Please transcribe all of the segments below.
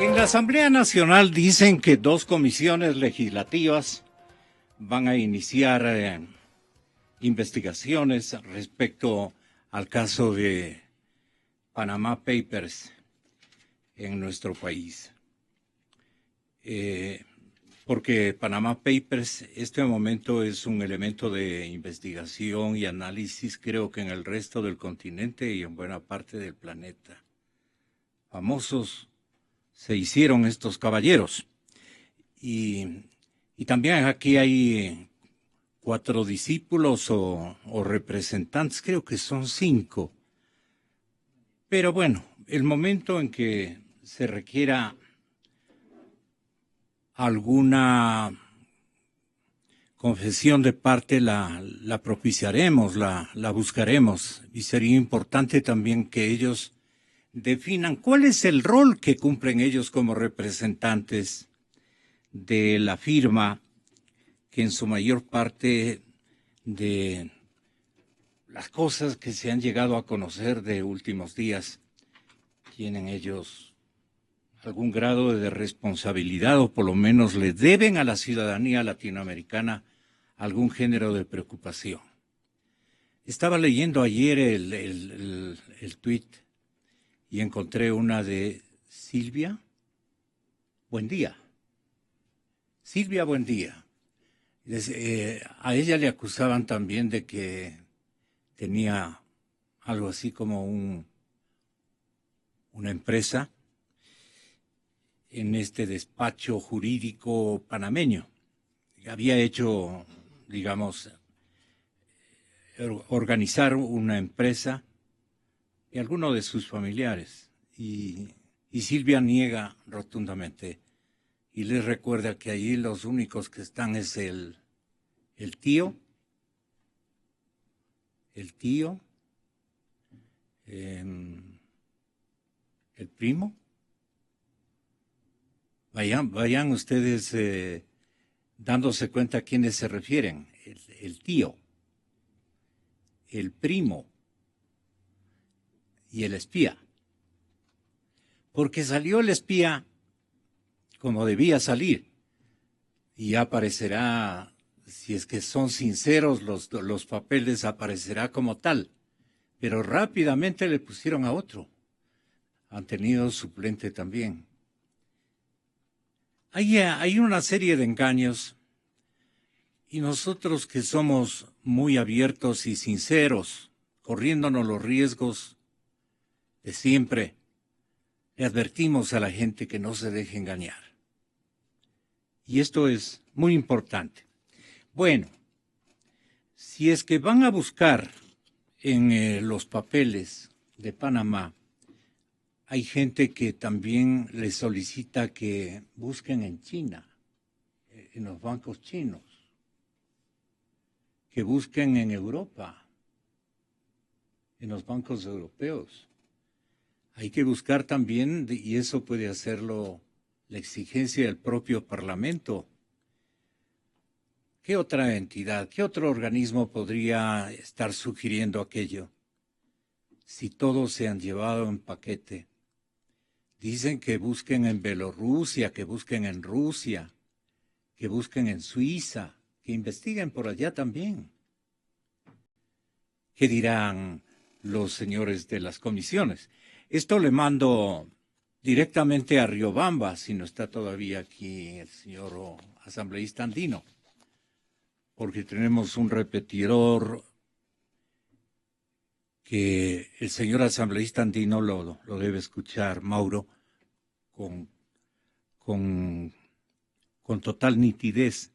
En la Asamblea Nacional dicen que dos comisiones legislativas van a iniciar investigaciones respecto al caso de Panama Papers en nuestro país. Porque Panama Papers, este momento es un elemento de investigación y análisis, creo que en el resto del continente y en buena parte del planeta. Famosos se hicieron estos caballeros. Y también aquí hay 4 discípulos o representantes, creo que son 5. Pero bueno, el momento en que se requiera alguna confesión de parte la propiciaremos, la buscaremos, y sería importante también que ellos definan cuál es el rol que cumplen ellos como representantes de la firma, que en su mayor parte de las cosas que se han llegado a conocer de últimos días tienen ellos algún grado de responsabilidad, o por lo menos le deben a la ciudadanía latinoamericana algún género de preocupación. Estaba leyendo ayer el tuit y encontré una de Silvia. Buen día. Silvia, buen día. A ella le acusaban también de que tenía algo así como una empresa en este despacho jurídico panameño. Había hecho, digamos, organizar una empresa y algunos de sus familiares. Y Silvia niega rotundamente. Y les recuerda que allí los únicos que están es el tío, el primo. Vayan ustedes dándose cuenta a quiénes se refieren. El tío, el primo y el espía. Porque salió el espía como debía salir, y ya aparecerá, si es que son sinceros los papeles, aparecerá como tal, pero rápidamente le pusieron a otro. Han tenido suplente también. Hay una serie de engaños, y nosotros que somos muy abiertos y sinceros, corriéndonos los riesgos de siempre, le advertimos a la gente que no se deje engañar. Y esto es muy importante. Bueno, si es que van a buscar en los papeles de Panamá, hay gente que también les solicita que busquen en China, en los bancos chinos, que busquen en Europa, en los bancos europeos. Hay que buscar también, y eso puede hacerlo la exigencia del propio Parlamento. ¿Qué otra entidad, qué otro organismo podría estar sugiriendo aquello? Si todos se han llevado en paquete. Dicen que busquen en Bielorrusia, que busquen en Rusia, que busquen en Suiza, que investiguen por allá también. ¿Qué dirán los señores de las comisiones? Esto le mando directamente a Riobamba, si no está todavía aquí el señor asambleísta andino, porque tenemos un repetidor que el señor asambleísta andino lo debe escuchar, Mauro, con total nitidez.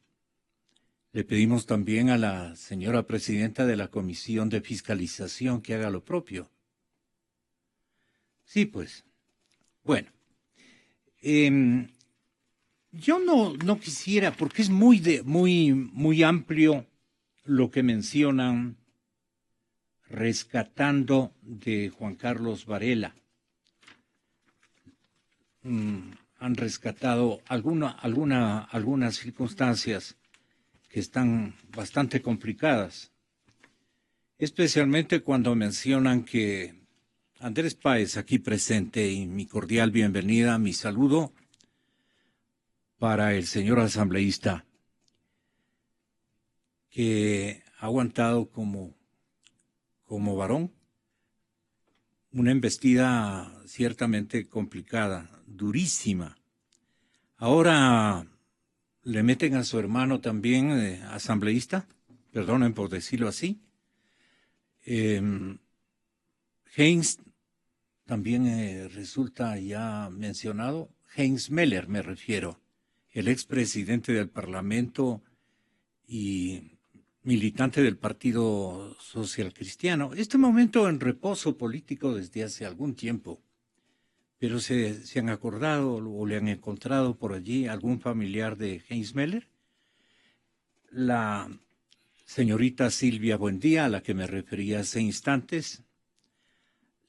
Le pedimos también a la señora presidenta de la Comisión de Fiscalización que haga lo propio. Sí, pues. Bueno, yo no quisiera, porque es muy amplio lo que mencionan rescatando de Juan Carlos Varela. Han rescatado algunas circunstancias que están bastante complicadas, especialmente cuando mencionan que Andrés Páez aquí presente y mi cordial bienvenida, mi saludo para el señor asambleísta que ha aguantado como varón una embestida ciertamente complicada, durísima. Ahora le meten a su hermano también asambleísta, perdonen por decirlo así. Heinz también resulta ya mencionado, Heinz Meller me refiero, el expresidente del Parlamento y militante del Partido Social Cristiano. Este momento en reposo político desde hace algún tiempo, pero se han acordado o le han encontrado por allí algún familiar de Heinz Meller. La señorita Silvia Buendía, a la que me refería hace instantes,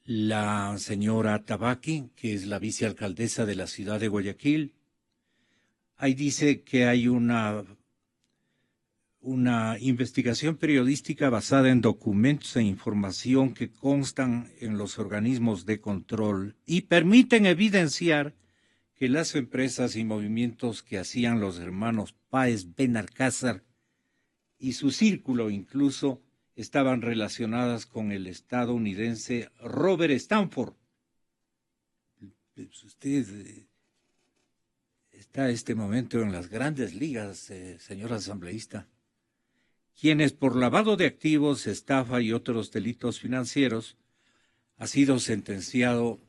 la señora Tabaqui, que es la vicealcaldesa de la ciudad de Guayaquil. Ahí dice que hay una investigación periodística basada en documentos e información que constan en los organismos de control y permiten evidenciar que las empresas y movimientos que hacían los hermanos Páez Benalcázar y su círculo incluso estaban relacionadas con el estadounidense Robert Stanford. Usted está en este momento en las grandes ligas, señor asambleísta, quienes por lavado de activos, estafa y otros delitos financieros ha sido sentenciado,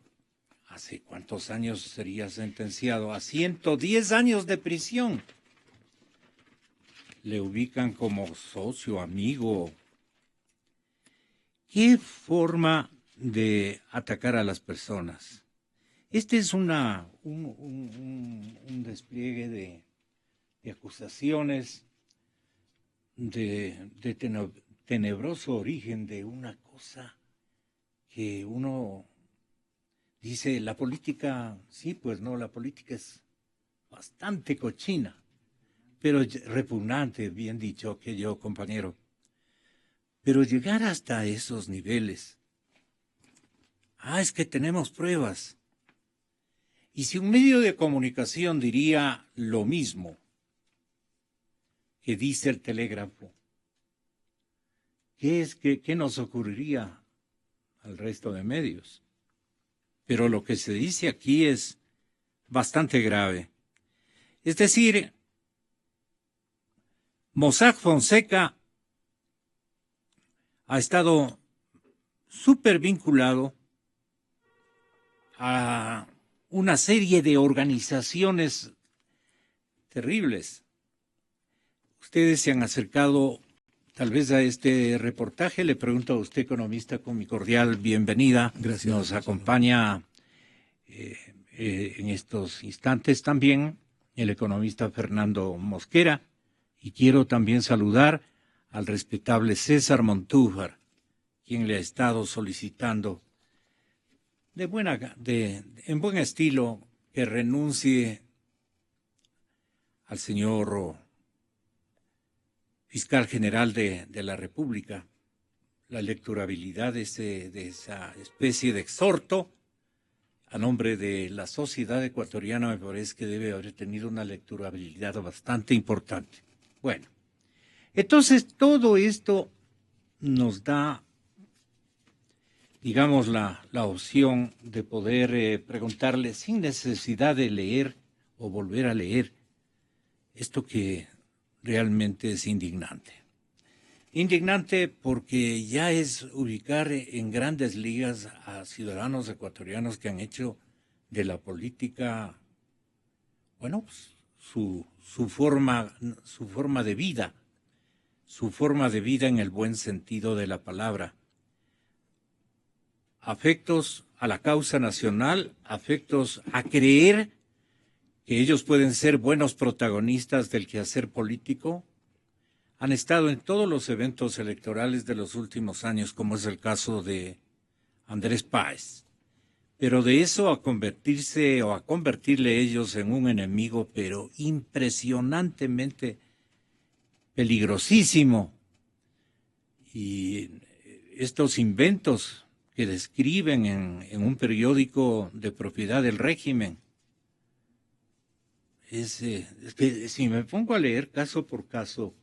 ¿hace cuántos años sería sentenciado? A 110 años de prisión. Le ubican como socio, amigo. ¿Qué forma de atacar a las personas? Este es un despliegue de acusaciones de tenebroso origen, de una cosa que uno dice, la política, sí, pues no, la política es bastante cochina, pero repugnante, bien dicho, que yo, compañero. Pero llegar hasta esos niveles, es que tenemos pruebas. Y si un medio de comunicación diría lo mismo que dice el telégrafo, ¿qué nos ocurriría al resto de medios? Pero lo que se dice aquí es bastante grave. Es decir, Mossack Fonseca ha estado súper vinculado a una serie de organizaciones terribles. Ustedes se han acercado tal vez a este reportaje. Le pregunto a usted, economista, con mi cordial bienvenida. Gracias. Nos acompaña en estos instantes también el economista Fernando Mosquera, y quiero también saludar al respetable César Montúfar, quien le ha estado solicitando en buen estilo que renuncie al señor fiscal general de la República. La lecturabilidad de esa especie de exhorto a nombre de la sociedad ecuatoriana me parece que debe haber tenido una lecturabilidad bastante importante. Bueno, entonces todo esto nos da, digamos, la opción de poder preguntarle sin necesidad de leer o volver a leer esto que realmente es indignante. Indignante porque ya es ubicar en grandes ligas a ciudadanos ecuatorianos que han hecho de la política, bueno, pues, su forma de vida, en el buen sentido de la palabra. Afectos a la causa nacional, afectos a creer que ellos pueden ser buenos protagonistas del quehacer político, han estado en todos los eventos electorales de los últimos años, como es el caso de Andrés Páez. Pero de eso a convertirle ellos en un enemigo, pero impresionantemente peligrosísimo. Y estos inventos que describen en un periódico de propiedad del régimen. Es que si me pongo a leer caso por caso,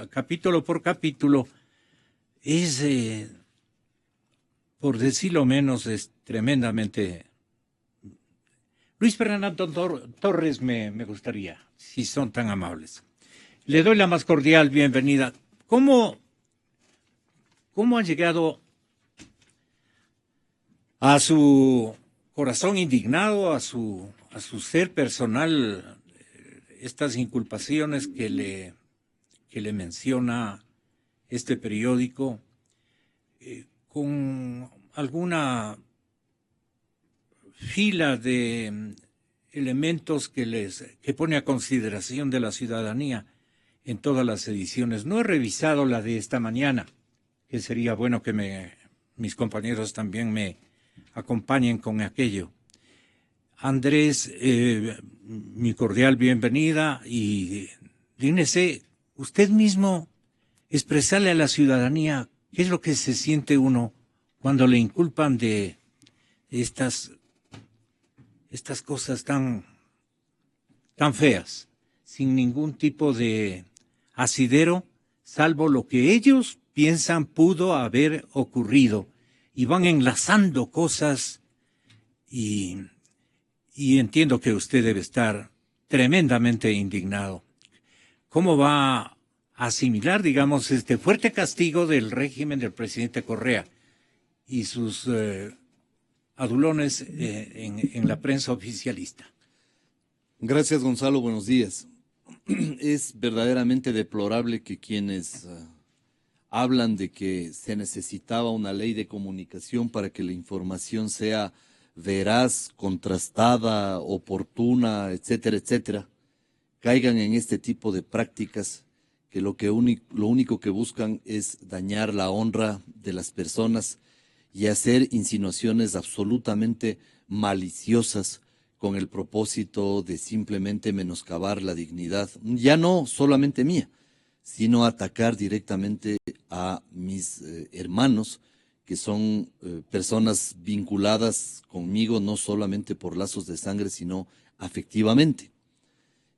capítulo por capítulo, es, por decirlo menos, es tremendamente. Luis Fernando Torres me gustaría, si son tan amables. Le doy la más cordial bienvenida. ¿Cómo han llegado a su corazón indignado, a su ser personal, estas inculpaciones que le menciona este periódico, con alguna fila de elementos que pone a consideración de la ciudadanía en todas las ediciones? No he revisado la de esta mañana, que sería bueno que mis compañeros también me acompañen con aquello. Andrés, mi cordial bienvenida, y dígnese usted mismo expresarle a la ciudadanía qué es lo que se siente uno cuando le inculpan de estas cosas tan feas, sin ningún tipo de asidero, salvo lo que ellos piensan pudo haber ocurrido, y van enlazando cosas, y entiendo que usted debe estar tremendamente indignado. ¿Cómo va a asimilar, digamos, este fuerte castigo del régimen del presidente Correa y sus adulones en la prensa oficialista? Gracias, Gonzalo. Buenos días. Es verdaderamente deplorable que quienes hablan de que se necesitaba una ley de comunicación para que la información sea veraz, contrastada, oportuna, etcétera, etcétera, caigan en este tipo de prácticas que lo único que buscan es dañar la honra de las personas y hacer insinuaciones absolutamente maliciosas con el propósito de simplemente menoscabar la dignidad, ya no solamente mía, sino atacar directamente a mis hermanos, que son personas vinculadas conmigo no solamente por lazos de sangre, sino afectivamente.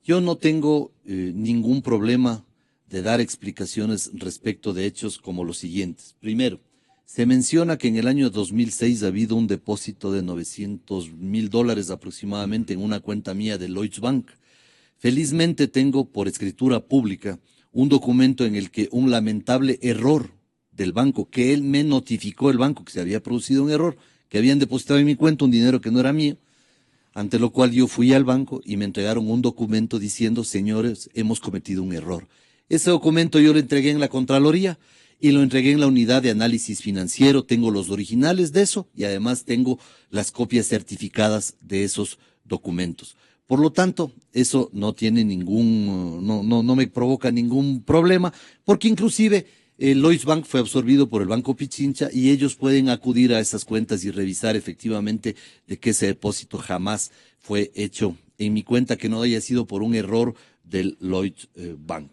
Yo no tengo ningún problema de dar explicaciones respecto de hechos como los siguientes. Primero, se menciona que en el año 2006 ha habido un depósito de $900,000 aproximadamente en una cuenta mía de Lloyds Bank. Felizmente tengo por escritura pública un documento en el que un lamentable error del banco, que él me notificó, el banco, que se había producido un error, que habían depositado en mi cuenta un dinero que no era mío, ante lo cual yo fui al banco y me entregaron un documento diciendo: señores, hemos cometido un error. Ese documento yo lo entregué en la Contraloría y lo entregué en la unidad de análisis financiero. Tengo los originales de eso y además tengo las copias certificadas de esos documentos. Por lo tanto, eso no tiene no me provoca ningún problema, porque inclusive Lloyds Bank fue absorbido por el Banco Pichincha y ellos pueden acudir a esas cuentas y revisar efectivamente de que ese depósito jamás fue hecho en mi cuenta, que no haya sido por un error del Lloyds Bank.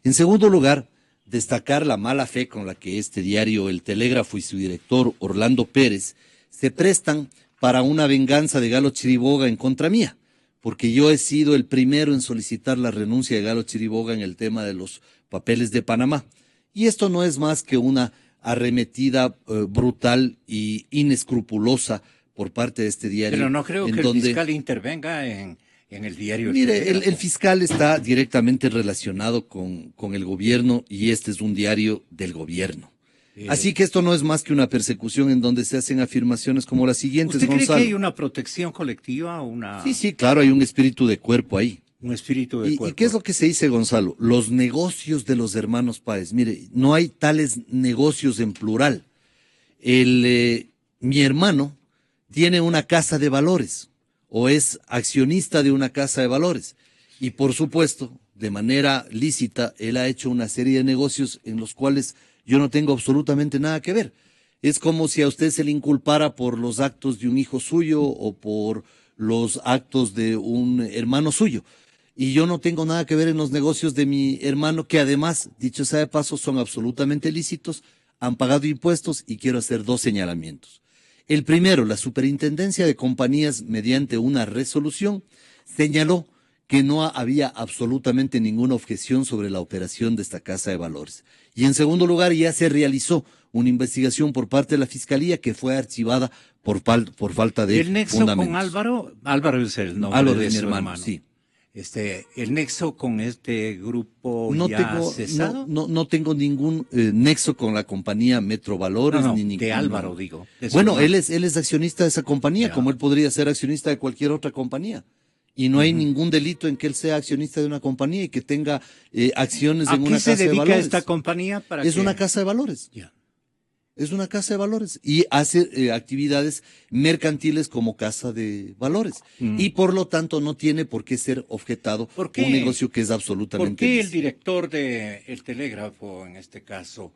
En segundo lugar, destacar la mala fe con la que este diario El Telégrafo y su director Orlando Pérez se prestan para una venganza de Galo Chiriboga en contra mía, porque yo he sido el primero en solicitar la renuncia de Galo Chiriboga en el tema de los papeles de Panamá. Y esto no es más que una arremetida brutal y inescrupulosa por parte de este diario. Pero no creo que el fiscal intervenga en el diario. Mire, el fiscal está directamente relacionado con el gobierno y este es un diario del gobierno. Así que esto no es más que una persecución en donde se hacen afirmaciones como las siguientes, ¿Usted cree Gonzalo? que hay una protección colectiva? Sí, claro, hay un espíritu de cuerpo ahí. Un espíritu de cuerpo. ¿Y qué es lo que se dice, Gonzalo? Los negocios de los hermanos Páez. Mire, no hay tales negocios en plural. Mi hermano tiene una casa de valores o es accionista de una casa de valores. Y por supuesto, de manera lícita, él ha hecho una serie de negocios en los cuales yo no tengo absolutamente nada que ver. Es como si a usted se le inculpara por los actos de un hijo suyo o por los actos de un hermano suyo. Y yo no tengo nada que ver en los negocios de mi hermano, que además, dicho sea de paso, son absolutamente lícitos, han pagado impuestos y quiero hacer dos señalamientos. El primero, la Superintendencia de Compañías, mediante una resolución, señaló que no había absolutamente ninguna objeción sobre la operación de esta casa de valores. Y en segundo lugar, ya se realizó una investigación por parte de la Fiscalía que fue archivada por falta de ¿El nexo fundamentos. con Álvaro? Álvaro es el nombre Álvaro de es mi su hermano, sí. El nexo con este grupo No ya tengo, cesado. no tengo ningún nexo con la compañía Metrovalores No, ni de ningún. Álvaro, digo. de su Bueno, hermano. él es accionista de esa compañía, Ya. como él podría ser accionista de cualquier otra compañía. Y no hay ningún delito en que él sea accionista de una compañía y que tenga acciones ¿A en qué una se casa de dedica valores. esta compañía? Es una casa de valores. Ya. Es una casa de valores y hace actividades mercantiles como casa de valores. Y por lo tanto no tiene por qué ser objetado ¿Por qué? un negocio que es absolutamente ¿Por qué el lícito. director del Telégrafo, en este caso,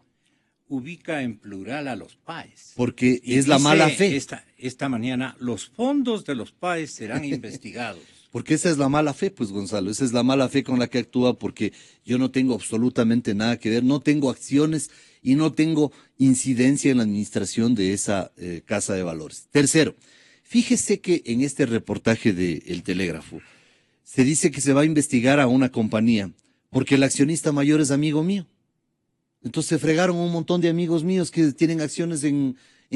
ubica en plural a los PAES? Porque Y es la dice mala fe. Esta mañana, los fondos de los PAES serán investigados. Porque esa es la mala fe, pues Gonzalo, esa es la mala fe con la que actúa porque yo no tengo absolutamente nada que ver, no tengo acciones y no tengo incidencia en la administración de esa casa de valores. Tercero, fíjese que en este reportaje de El Telégrafo se dice que se va a investigar a una compañía porque el accionista mayor es amigo mío. Entonces se fregaron un montón de amigos míos que tienen acciones en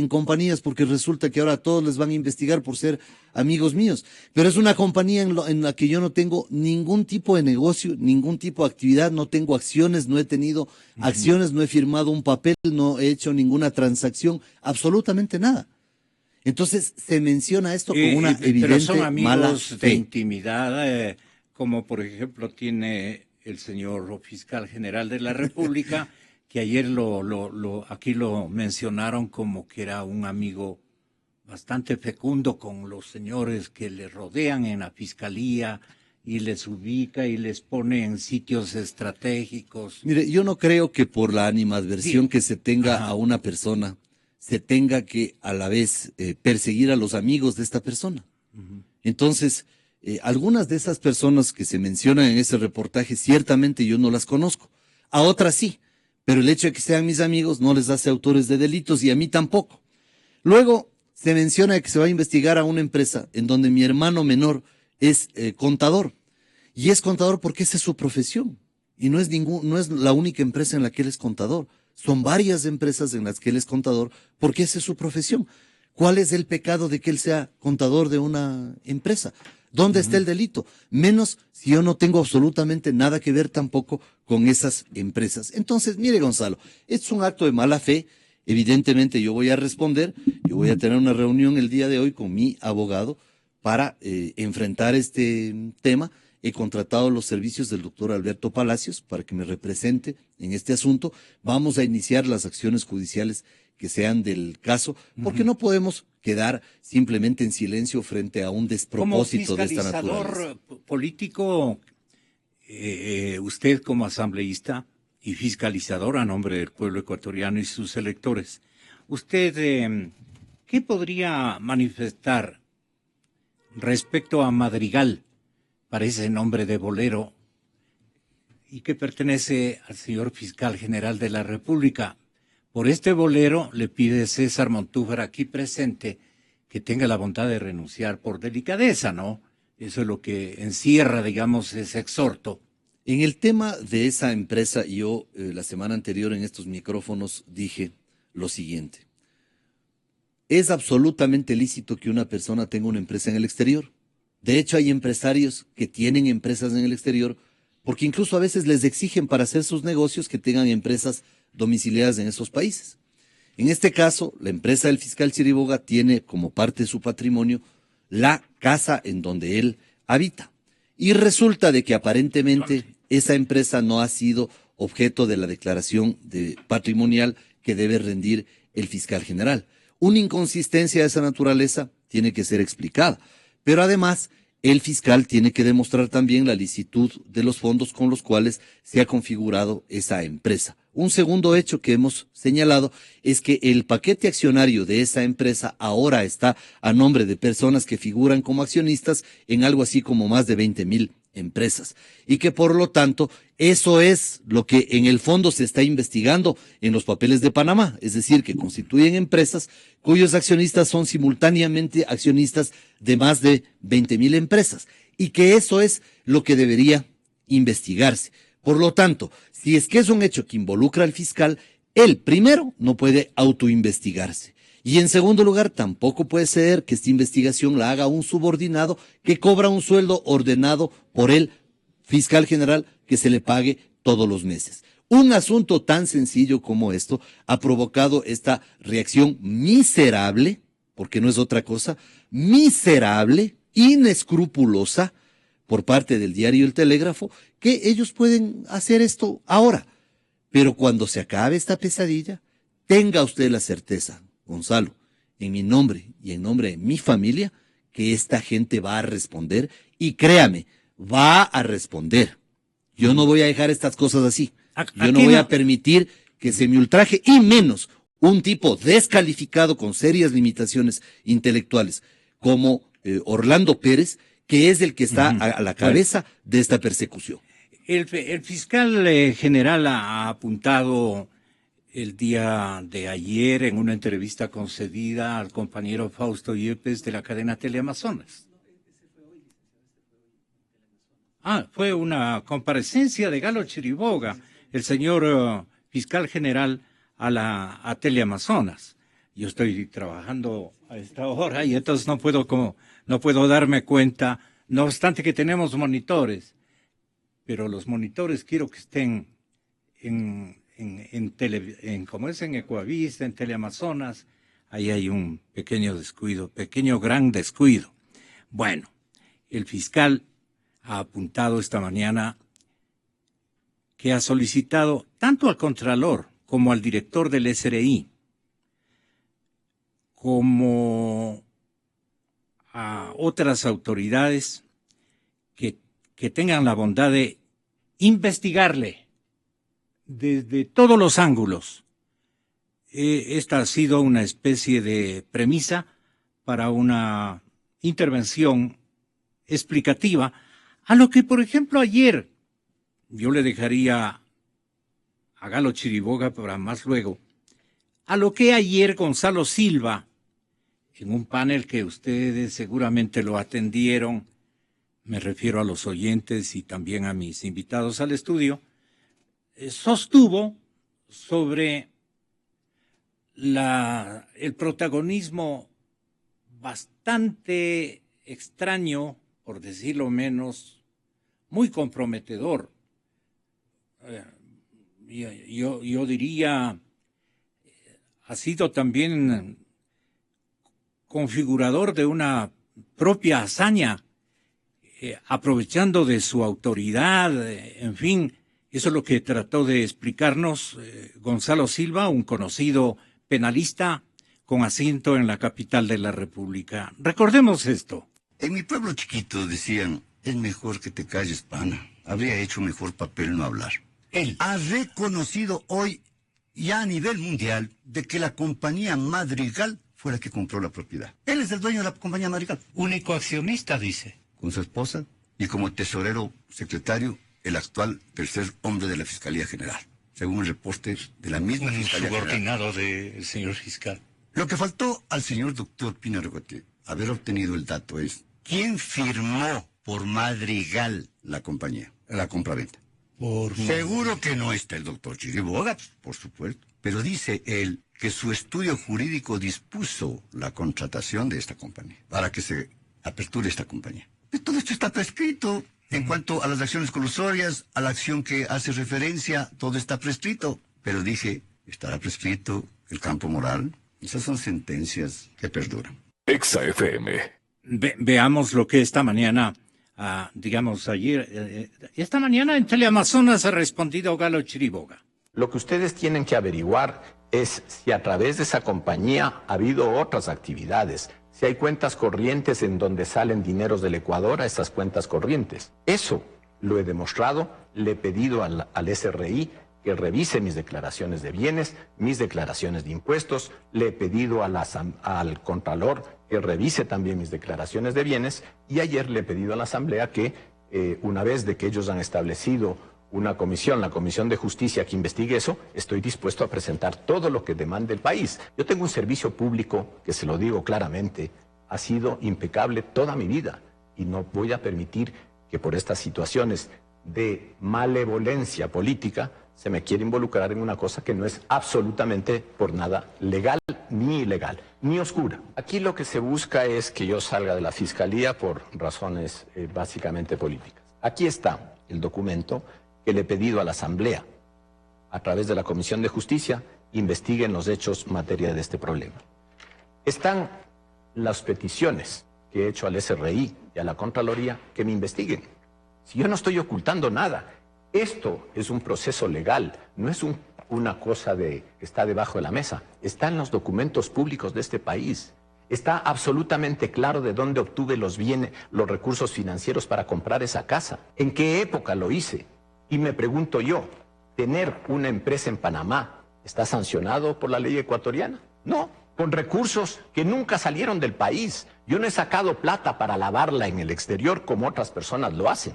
compañías porque resulta que ahora a todos les van a investigar por ser amigos míos. Pero es una compañía en la que yo no tengo ningún tipo de negocio, ningún tipo de actividad, no tengo acciones, no he tenido acciones, no he firmado un papel, no he hecho ninguna transacción, absolutamente nada. Entonces se menciona esto con una Pero evidente son mala amigos de fe. intimidad, como por ejemplo tiene el señor fiscal general de la República, que ayer aquí lo mencionaron como que era un amigo bastante fecundo con los señores que le rodean en la fiscalía y les ubica y les pone en sitios estratégicos. Mire, yo no creo que por la animadversión Sí. que se tenga Ajá. a una persona, se tenga que a la vez perseguir a los amigos de esta persona. Entonces, algunas de esas personas que se mencionan en ese reportaje, ciertamente yo no las conozco. A otras sí, pero el hecho de que sean mis amigos no les hace autores de delitos y a mí tampoco. Luego, se menciona que se va a investigar a una empresa en donde mi hermano menor es contador. Y es contador porque esa es su profesión. Y no es la única empresa en la que él es contador. Son varias empresas en las que él es contador porque esa es su profesión. ¿Cuál es el pecado de que él sea contador de una empresa? ¿Dónde está el delito? Menos si yo no tengo absolutamente nada que ver tampoco con esas empresas. Entonces, mire Gonzalo, es un acto de mala fe. Evidentemente yo voy a responder, yo voy a tener una reunión el día de hoy con mi abogado para enfrentar este tema. He contratado los servicios del doctor Alberto Palacios para que me represente en este asunto. Vamos a iniciar las acciones judiciales que sean del caso, porque no podemos quedar simplemente en silencio frente a un despropósito de esta naturaleza. Como fiscalizador político, usted como asambleísta y fiscalizador a nombre del pueblo ecuatoriano y sus electores, ¿usted qué podría manifestar respecto a Madrigal? Parece nombre de bolero y que pertenece al señor fiscal general de la República. Por este bolero le pide César Montúfar, aquí presente, que tenga la bondad de renunciar por delicadeza, ¿no? Eso es lo que encierra, digamos, ese exhorto. En el tema de esa empresa, yo la semana anterior en estos micrófonos dije lo siguiente. Es absolutamente lícito que una persona tenga una empresa en el exterior. De hecho, hay empresarios que tienen empresas en el exterior porque incluso a veces les exigen para hacer sus negocios que tengan empresas domiciliadas en esos países. En este caso, la empresa del fiscal Chiriboga tiene como parte de su patrimonio la casa en donde él habita. Y resulta de que aparentemente esa empresa no ha sido objeto de la declaración patrimonial que debe rendir el fiscal general. Una inconsistencia de esa naturaleza tiene que ser explicada. Pero además, el fiscal tiene que demostrar también la licitud de los fondos con los cuales se ha configurado esa empresa. Un segundo hecho que hemos señalado es que el paquete accionario de esa empresa ahora está a nombre de personas que figuran como accionistas en algo así como más de 20,000 empresas. Y que por lo tanto, eso es lo que en el fondo se está investigando en los papeles de Panamá. Es decir, que constituyen empresas cuyos accionistas son simultáneamente accionistas de más de 20,000 empresas. Y que eso es lo que debería investigarse. Por lo tanto, si es que es un hecho que involucra al fiscal, él primero no puede autoinvestigarse. Y en segundo lugar, tampoco puede ser que esta investigación la haga un subordinado que cobra un sueldo ordenado por el fiscal general que se le pague todos los meses. Un asunto tan sencillo como esto ha provocado esta reacción miserable, porque no es otra cosa, miserable, inescrupulosa, por parte del diario El Telégrafo, que ellos pueden hacer esto ahora. Pero cuando se acabe esta pesadilla, tenga usted la certeza, Gonzalo, en mi nombre y en nombre de mi familia, que esta gente va a responder, y créame, va a responder. Yo no voy a dejar estas cosas así. Yo no voy a permitir que se me ultraje, y menos un tipo descalificado con serias limitaciones intelectuales como Orlando Pérez, que es el que está a la cabeza de esta persecución. El fiscal general ha apuntado el día de ayer en una entrevista concedida al compañero Fausto Yepes de la cadena Teleamazonas. Fue una comparecencia de Galo Chiriboga, el señor fiscal general a Teleamazonas. Yo estoy trabajando a esta hora y entonces no puedo darme cuenta, no obstante que tenemos monitores, pero los monitores quiero que estén como es en Ecuavista, en Teleamazonas. Ahí hay un pequeño descuido, gran descuido. Bueno, el fiscal ha apuntado esta mañana que ha solicitado tanto al Contralor como al director del SRI, como a otras autoridades que tengan la bondad de investigarle desde todos los ángulos. Esta ha sido una especie de premisa para una intervención explicativa, a lo que, por ejemplo, ayer, yo le dejaría a Galo Chiriboga para más luego, a lo que ayer Gonzalo Silva, en un panel que ustedes seguramente lo atendieron, me refiero a los oyentes y también a mis invitados al estudio, sostuvo sobre el protagonismo bastante extraño, por decirlo menos, muy comprometedor. Yo diría, ha sido también configurador de una propia hazaña, aprovechando de su autoridad, en fin, eso es lo que trató de explicarnos Gonzalo Silva, un conocido penalista con asiento en la capital de la República. Recordemos esto. En mi pueblo chiquito decían, es mejor que te calles, pana. Habría hecho un mejor papel no hablar. Él ha reconocido hoy, ya a nivel mundial, de que la compañía Madrigal fue la que compró la propiedad. Él es el dueño de la compañía Madrigal. Único accionista, dice. Con su esposa y como tesorero secretario, el actual tercer hombre de la Fiscalía General, según el reporte de la misma Fiscalía General. Subordinado del señor fiscal. Lo que faltó al señor doctor Pina Regote haber obtenido el dato es quién firmó por Madrigal la compañía, la compraventa. Seguro que no está el doctor Chiriboga, por supuesto, pero dice él que su estudio jurídico dispuso la contratación de esta compañía, para que se aperture esta compañía. Todo esto está prescrito. En cuanto a las acciones colusorias, a la acción que hace referencia, todo está prescrito. Pero dice, estará prescrito el campo moral. Esas son sentencias que perduran. Exa FM. Veamos lo que esta mañana, esta mañana en Teleamazonas ha respondido Galo Chiriboga. Lo que ustedes tienen que averiguar es si a través de esa compañía ha habido otras actividades, si hay cuentas corrientes en donde salen dineros del Ecuador a esas cuentas corrientes. Eso lo he demostrado, le he pedido al SRI que revise mis declaraciones de bienes, mis declaraciones de impuestos, le he pedido al Contralor que revise también mis declaraciones de bienes y ayer le he pedido a la Asamblea que una vez de que ellos han establecido una comisión, la Comisión de Justicia, que investigue eso, estoy dispuesto a presentar todo lo que demande el país. Yo tengo un servicio público, que se lo digo claramente, ha sido impecable toda mi vida y no voy a permitir que por estas situaciones de malevolencia política se me quiere involucrar en una cosa que no es absolutamente por nada legal, ni ilegal, ni oscura. Aquí lo que se busca es que yo salga de la Fiscalía por razones básicamente políticas. Aquí está el documento que le he pedido a la Asamblea, a través de la Comisión de Justicia, investiguen los hechos en materia de este problema. Están las peticiones que he hecho al SRI y a la Contraloría que me investiguen. Si yo no estoy ocultando nada, esto es un proceso legal, no es una cosa que está debajo de la mesa, está en los documentos públicos de este país. Está absolutamente claro de dónde obtuve los bienes, los recursos financieros para comprar esa casa, en qué época lo hice. Y me pregunto yo, ¿tener una empresa en Panamá está sancionado por la ley ecuatoriana? No, con recursos que nunca salieron del país. Yo no he sacado plata para lavarla en el exterior como otras personas lo hacen.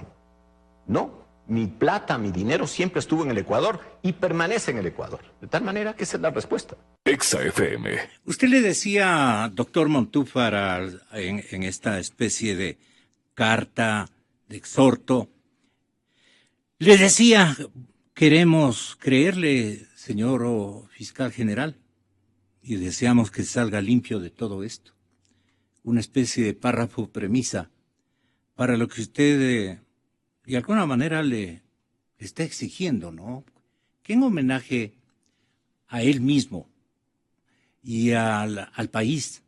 No, mi plata, mi dinero siempre estuvo en el Ecuador y permanece en el Ecuador. De tal manera que esa es la respuesta. Exa FM. Usted le decía, doctor Montúfar, en esta especie de carta, de exhorto, le decía, queremos creerle, señor fiscal general, y deseamos que salga limpio de todo esto. Una especie de párrafo premisa para lo que usted de alguna manera le está exigiendo, ¿no? Que en homenaje a él mismo y al país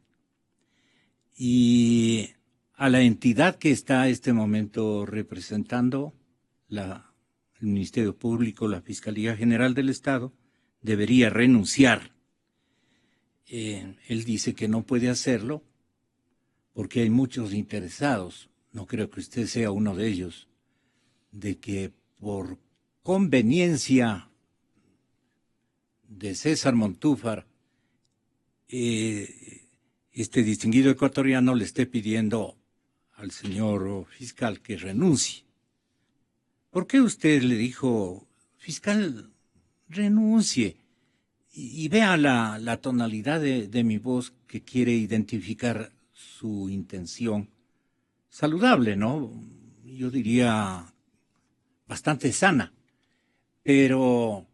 y a la entidad que está en este momento representando, el Ministerio Público, la Fiscalía General del Estado, debería renunciar. Él dice que no puede hacerlo porque hay muchos interesados, no creo que usted sea uno de ellos, de que por conveniencia de César Montúfar, este distinguido ecuatoriano le esté pidiendo al señor fiscal que renuncie. ¿Por qué usted le dijo, fiscal, renuncie? Y vea la tonalidad de mi voz que quiere identificar su intención. Saludable, ¿no? Yo diría bastante sana. Pero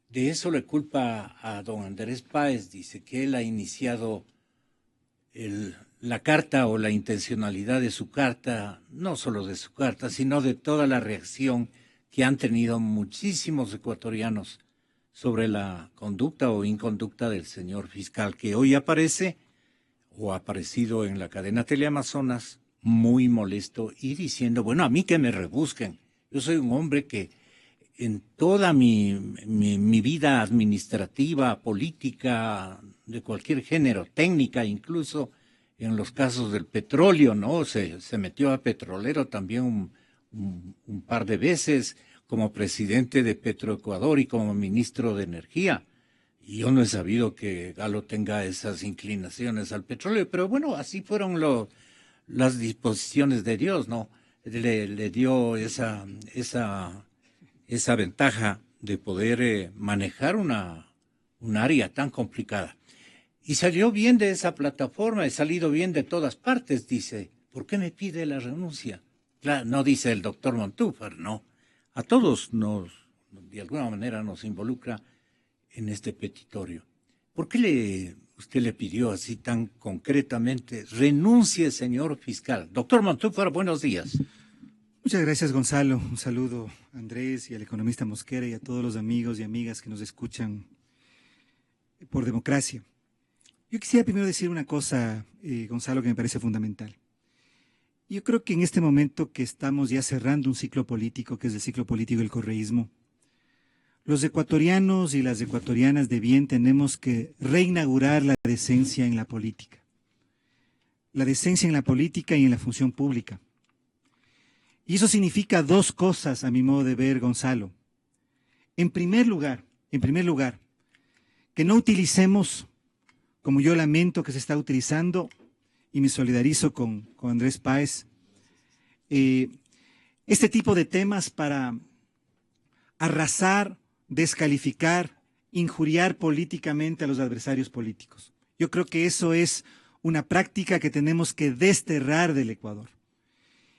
de eso le culpa a don Andrés Páez. Dice que él ha iniciado la carta o la intencionalidad de su carta, no solo de su carta, sino de toda la reacción que han tenido muchísimos ecuatorianos sobre la conducta o inconducta del señor fiscal, que hoy aparece o ha aparecido en la cadena Teleamazonas muy molesto y diciendo, bueno, a mí que me rebusquen. Yo soy un hombre que en toda mi vida administrativa, política, de cualquier género, técnica, incluso en los casos del petróleo, ¿no? Se metió a petrolero también un par de veces como presidente de Petroecuador y como ministro de Energía. Y yo no he sabido que Galo tenga esas inclinaciones al petróleo, pero bueno, así fueron las disposiciones de Dios, ¿no? Le dio esa ventaja de poder manejar un área tan complicada. Y salió bien de esa plataforma, he salido bien de todas partes, dice. ¿Por qué me pide la renuncia? Claro, no dice el doctor Montúfar, no. A todos de alguna manera nos involucra en este petitorio. ¿Por qué usted le pidió así tan concretamente, renuncie, señor fiscal? Doctor Montúfar, buenos días. Muchas gracias, Gonzalo. Un saludo a Andrés y al economista Mosquera y a todos los amigos y amigas que nos escuchan por Democracia. Yo quisiera primero decir una cosa, Gonzalo, que me parece fundamental. Yo creo que en este momento que estamos ya cerrando un ciclo político, que es el ciclo político del correísmo, los ecuatorianos y las ecuatorianas de bien tenemos que reinaugurar la decencia en la política. La decencia en la política y en la función pública. Y eso significa dos cosas, a mi modo de ver, Gonzalo. En primer lugar, que no utilicemos, como yo lamento que se está utilizando, y me solidarizo con Andrés Páez, este tipo de temas para arrasar, descalificar, injuriar políticamente a los adversarios políticos. Yo creo que eso es una práctica que tenemos que desterrar del Ecuador.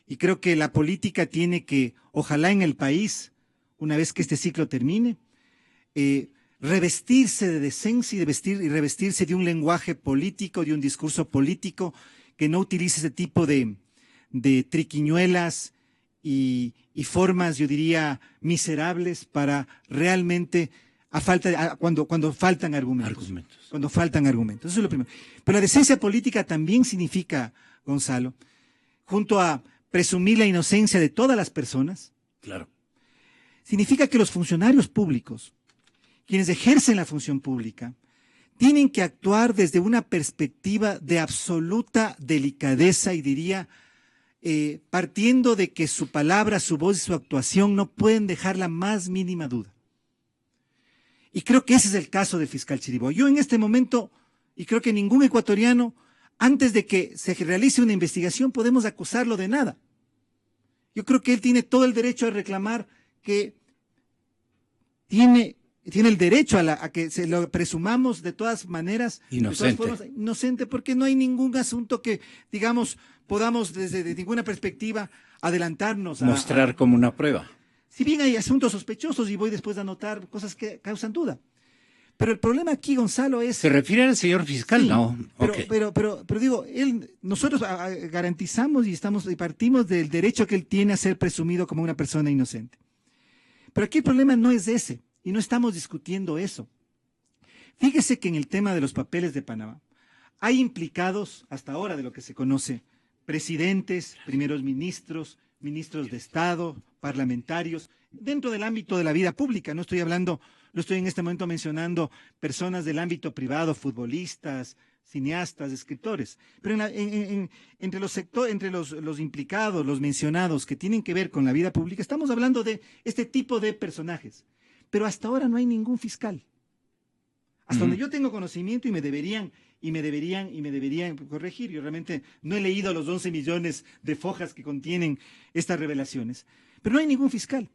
Y creo que la política tiene que, ojalá en el país, una vez que este ciclo termine, revestirse de decencia y revestirse de un lenguaje político, de un discurso político que no utilice ese tipo de triquiñuelas y formas, yo diría, miserables para realmente, cuando faltan argumentos. Cuando faltan argumentos. Eso es lo primero. Pero la decencia política también significa, Gonzalo, junto a presumir la inocencia de todas las personas, Claro. significa que los funcionarios públicos, quienes ejercen la función pública, tienen que actuar desde una perspectiva de absoluta delicadeza y diría, partiendo de que su palabra, su voz y su actuación no pueden dejar la más mínima duda. Y creo que ese es el caso del fiscal Chiriboga. Yo en este momento, y creo que ningún ecuatoriano, antes de que se realice una investigación, podemos acusarlo de nada. Yo creo que él tiene todo el derecho a reclamar que tiene el derecho a que se lo presumamos de todas maneras. Inocente. De todas formas, inocente, porque no hay ningún asunto que, digamos, podamos desde ninguna perspectiva adelantarnos. Mostrar como una prueba. Si bien hay asuntos sospechosos y voy después a anotar cosas que causan duda. Pero el problema aquí, Gonzalo, es... ¿Se refiere al señor fiscal? Sí, No. Pero, Ok. pero digo, nosotros garantizamos y partimos del derecho que él tiene a ser presumido como una persona inocente. Pero aquí el problema no es ese, y no estamos discutiendo eso. Fíjese que en el tema de los papeles de Panamá, hay implicados, hasta ahora de lo que se conoce, presidentes, primeros ministros, ministros de Estado, parlamentarios, dentro del ámbito de la vida pública. No estoy en este momento mencionando personas del ámbito privado, futbolistas, cineastas, escritores. Pero entre los implicados, los mencionados que tienen que ver con la vida pública, estamos hablando de este tipo de personajes. Pero hasta ahora no hay ningún fiscal. Hasta donde yo tengo conocimiento y me deberían corregir. Yo realmente no he leído los 11 millones de fojas que contienen estas revelaciones. Pero no hay ningún fiscal.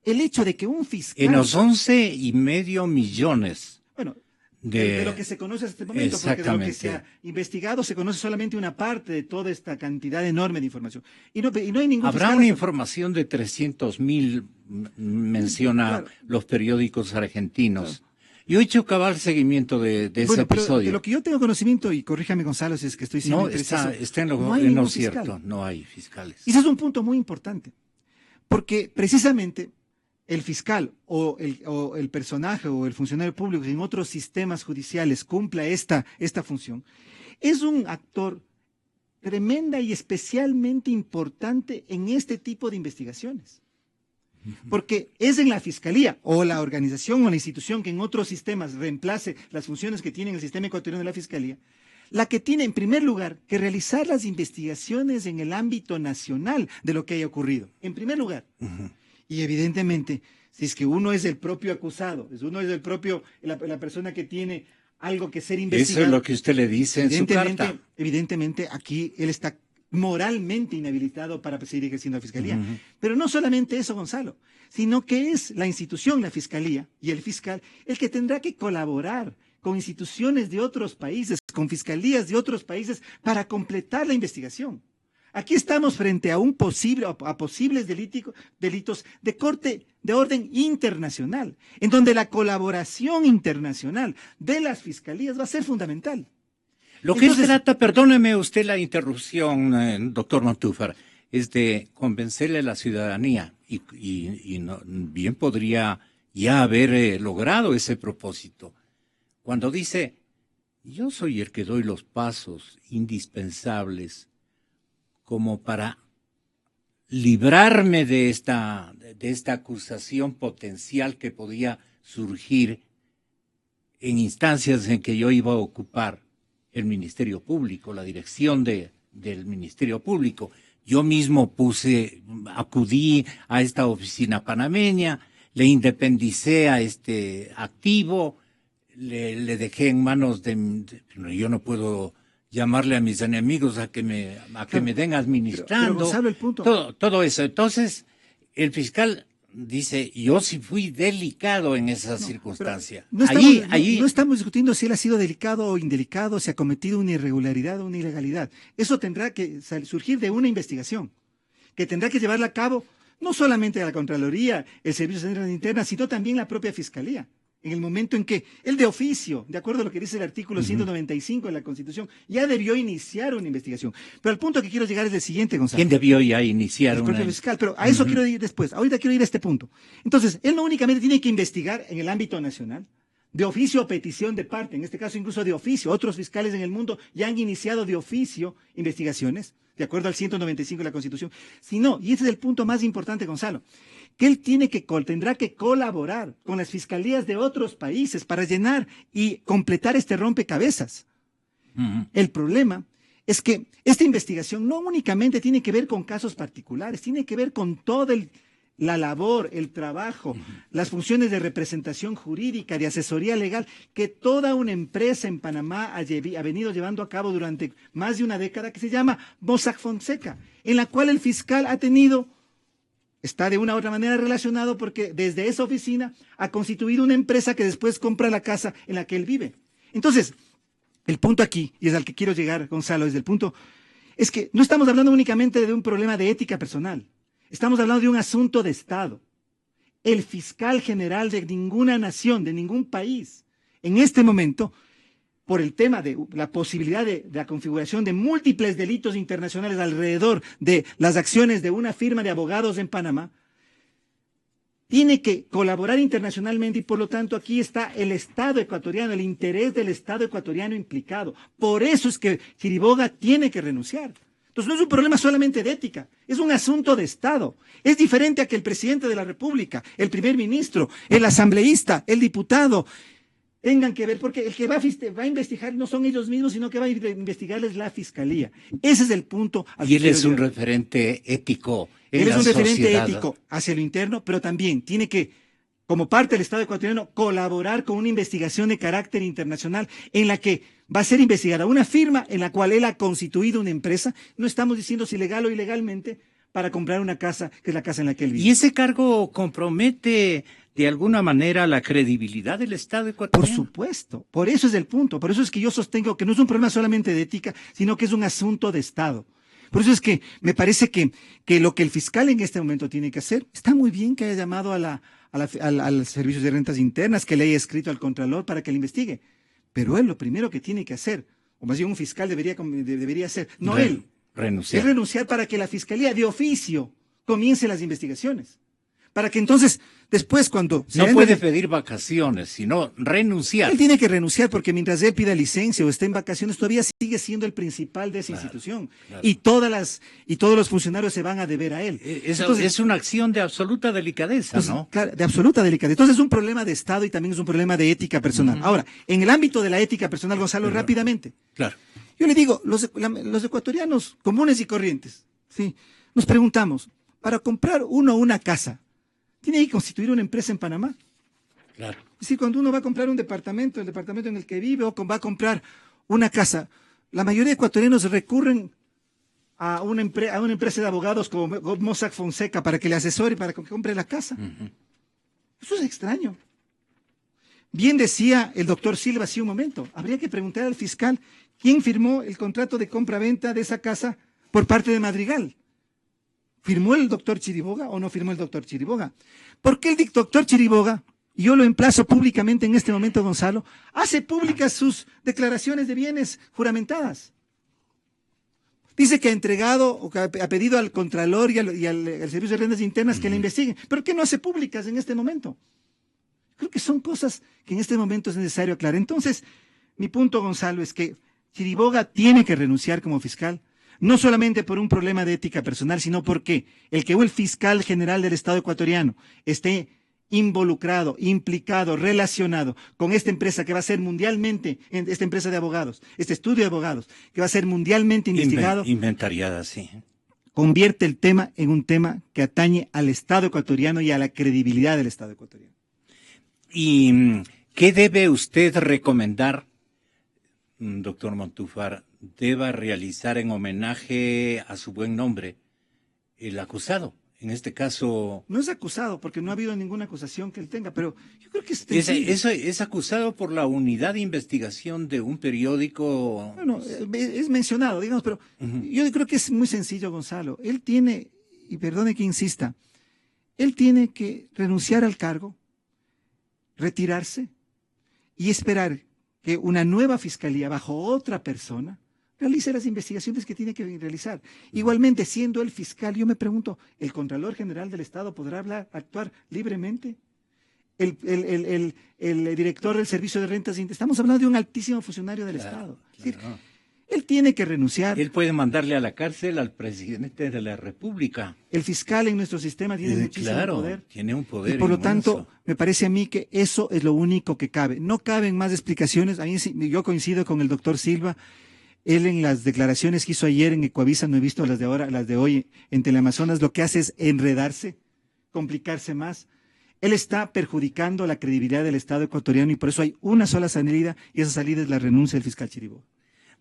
El hecho de que un fiscal... En los 11,5 millones. Bueno, de lo que se conoce hasta este momento, porque de lo que se ha investigado se conoce solamente una parte de toda esta cantidad enorme de información. Y no hay ningún Habrá fiscal una información de 300,000, menciona claro. los periódicos argentinos. Claro. Yo he hecho cabal seguimiento de ese episodio. De lo que yo tengo conocimiento, y corríjame Gonzalo si es que estoy siendo impreciso, está en lo cierto, no hay fiscales. Y ese es un punto muy importante, porque precisamente el fiscal o el personaje o el funcionario público que en otros sistemas judiciales cumpla esta función, es un actor tremenda y especialmente importante en este tipo de investigaciones. Porque es en la fiscalía o la organización o la institución que en otros sistemas reemplace las funciones que tiene el sistema ecuatoriano de la fiscalía, la que tiene en primer lugar que realizar las investigaciones en el ámbito nacional de lo que haya ocurrido, en primer lugar. Y evidentemente, si es que uno es el propio acusado, uno es la persona que tiene algo que ser investigado. Eso es lo que usted le dice en su carta. Evidentemente, aquí él está moralmente inhabilitado para seguir ejerciendo la fiscalía. Pero no solamente eso, Gonzalo, sino que es la institución, la fiscalía y el fiscal, el que tendrá que colaborar con instituciones de otros países, con fiscalías de otros países para completar la investigación. Aquí estamos frente a posibles delitos de corte de orden internacional, en donde la colaboración internacional de las fiscalías va a ser fundamental. Lo que se trata, perdóneme usted la interrupción, doctor Montúfar, es de convencerle a la ciudadanía y bien podría ya haber logrado ese propósito. Cuando dice, yo soy el que doy los pasos indispensables como para librarme de esta acusación potencial que podía surgir en instancias en que yo iba a ocupar el Ministerio Público, la dirección del Ministerio Público. Yo mismo acudí a esta oficina panameña, le independicé a este activo, le dejé en manos yo no puedo llamarle a mis enemigos a que me den administrando. Pero Gonzalo, el punto. Todo eso. Entonces, el fiscal dice, yo sí fui delicado en esa circunstancia. No estamos discutiendo si él ha sido delicado o indelicado, si ha cometido una irregularidad o una ilegalidad. Eso tendrá que surgir de una investigación, que tendrá que llevarla a cabo no solamente la Contraloría, el Servicio de Seguridad Interna, sino también la propia Fiscalía. En el momento en que él de oficio, de acuerdo a lo que dice el artículo 195 de la Constitución, ya debió iniciar una investigación. Pero al punto que quiero llegar es el siguiente, Gonzalo. ¿Quién debió ya iniciar el una? propio fiscal, pero a eso quiero ir después. Ahorita quiero ir a este punto. Entonces, él no únicamente tiene que investigar en el ámbito nacional, de oficio o petición de parte, en este caso incluso de oficio. Otros fiscales en el mundo ya han iniciado de oficio investigaciones, de acuerdo al 195 de la Constitución. Sino, y ese es el punto más importante, Gonzalo, que él tendrá que colaborar con las fiscalías de otros países para llenar y completar este rompecabezas. El problema es que esta investigación no únicamente tiene que ver con casos particulares, tiene que ver con toda la labor, el trabajo, las funciones de representación jurídica, de asesoría legal, que toda una empresa en Panamá ha venido llevando a cabo durante más de una década, que se llama Mossack Fonseca, en la cual el fiscal está de una u otra manera relacionado porque desde esa oficina ha constituido una empresa que después compra la casa en la que él vive. Entonces, el punto aquí, y es al que quiero llegar, Gonzalo, es que no estamos hablando únicamente de un problema de ética personal. Estamos hablando de un asunto de Estado. El fiscal general de ninguna nación, de ningún país, en este momento, por el tema de la posibilidad de la configuración de múltiples delitos internacionales alrededor de las acciones de una firma de abogados en Panamá, tiene que colaborar internacionalmente y por lo tanto aquí está el Estado ecuatoriano, el interés del Estado ecuatoriano implicado. Por eso es que Chiriboga tiene que renunciar. Entonces no es un problema solamente de ética, es un asunto de Estado. Es diferente a que el presidente de la República, el primer ministro, el asambleísta, el diputado, tengan que ver, porque el que va a investigar no son ellos mismos, sino que va a investigarles la fiscalía. Ese es el punto. Y él es un referente ético en la sociedad. Él es un referente ético hacia lo interno, pero también tiene que, como parte del Estado ecuatoriano, colaborar con una investigación de carácter internacional en la que va a ser investigada una firma en la cual él ha constituido una empresa. No estamos diciendo si legal o ilegalmente, para comprar una casa, que es la casa en la que él vive. ¿Y ese cargo compromete de alguna manera la credibilidad del Estado ecuatoriano? Por supuesto, por eso es el punto, por eso es que yo sostengo que no es un problema solamente de ética, sino que es un asunto de Estado. Por eso es que me parece que lo que el fiscal en este momento tiene que hacer, está muy bien que haya llamado al Servicio de Rentas Internas, que le haya escrito al Contralor para que le investigue, pero él lo primero que tiene que hacer, o más bien un fiscal debería hacer, no él, renunciar. Es renunciar para que la Fiscalía de oficio comience las investigaciones. Para que entonces, después cuando... No puede pedir vacaciones, sino renunciar. Él tiene que renunciar porque mientras él pida licencia o esté en vacaciones, todavía sigue siendo el principal de esa institución. Claro. Y todos los funcionarios se van a deber a él. Entonces, es una acción de absoluta delicadeza, ¿no? Claro, de absoluta delicadeza. Entonces es un problema de Estado y también es un problema de ética personal. Ahora, en el ámbito de la ética personal, Gonzalo, rápidamente. Claro. Yo le digo, los ecuatorianos comunes y corrientes, ¿sí? Nos preguntamos, para comprar una casa, ¿tiene que constituir una empresa en Panamá? Claro. Es decir, cuando uno va a comprar un departamento, el departamento en el que vive, o va a comprar una casa, la mayoría de ecuatorianos recurren a una empresa de abogados como Mossack Fonseca para que le asesore, para que compre la casa. Eso es extraño. Bien decía el doctor Silva hace un momento, habría que preguntar al fiscal quién firmó el contrato de compra-venta de esa casa por parte de Madrigal. ¿Firmó el doctor Chiriboga o no firmó el doctor Chiriboga? ¿Por qué el doctor Chiriboga, y yo lo emplazo públicamente en este momento, Gonzalo, hace públicas sus declaraciones de bienes juramentadas? Dice que ha entregado o que ha pedido al Contralor y al Servicio de Rentas Internas que le investiguen. ¿Pero qué no hace públicas en este momento? Creo que son cosas que en este momento es necesario aclarar. Entonces, mi punto, Gonzalo, es que Chiriboga tiene que renunciar como fiscal, no solamente por un problema de ética personal, sino porque el fiscal general del Estado ecuatoriano esté involucrado, implicado, relacionado con esta empresa que va a ser mundialmente, esta empresa de abogados, este estudio de abogados, que va a ser mundialmente investigado. Inventariada, sí. Convierte el tema en un tema que atañe al Estado ecuatoriano y a la credibilidad del Estado ecuatoriano. ¿Y qué debe usted recomendar, doctor Montúfar, deba realizar en homenaje a su buen nombre el acusado. En este caso... No es acusado porque no ha habido ninguna acusación que él tenga, pero yo creo que es acusado por la unidad de investigación de un periódico. Bueno, es mencionado, digamos, pero yo creo que es muy sencillo, Gonzalo. Él tiene, y perdone que insista, él tiene que renunciar al cargo, retirarse y esperar que una nueva fiscalía bajo otra persona realice las investigaciones que tiene que realizar. Igualmente, siendo el fiscal, yo me pregunto, ¿el Contralor General del Estado podrá actuar libremente? El director del Servicio de Rentas, estamos hablando de un altísimo funcionario del Estado. Es decir, él tiene que renunciar. Él puede mandarle a la cárcel al presidente de la República. El fiscal en nuestro sistema tiene muchísimo poder. Tiene un poder y por lo inmenso. tanto, me parece a mí que eso es lo único que cabe. No caben más explicaciones. A mí, yo coincido con el doctor Silva. Él en las declaraciones que hizo ayer en Ecuavisa, no he visto las de ahora, las de hoy en Teleamazonas, lo que hace es enredarse, complicarse más. Él está perjudicando la credibilidad del Estado ecuatoriano y por eso hay una sola salida y esa salida es la renuncia del fiscal Chiriboga.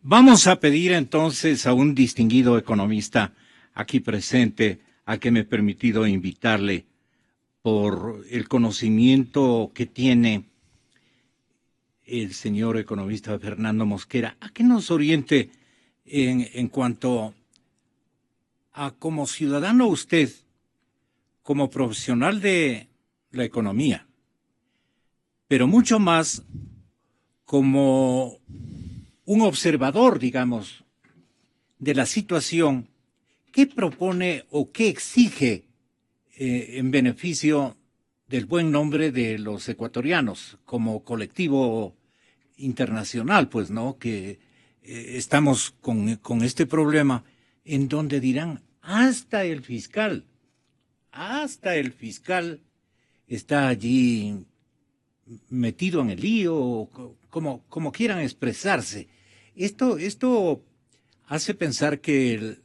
Vamos a pedir entonces a un distinguido economista aquí presente a que me he permitido invitarle por el conocimiento que tiene el señor economista Fernando Mosquera, a que nos oriente en cuanto a como ciudadano usted, como profesional de la economía, pero mucho más como un observador, digamos, de la situación, ¿qué propone o qué exige en beneficio del buen nombre de los ecuatorianos como colectivo internacional, pues, ¿no? Que estamos con este problema en donde dirán, hasta el fiscal está allí metido en el lío, como quieran expresarse. Esto hace pensar que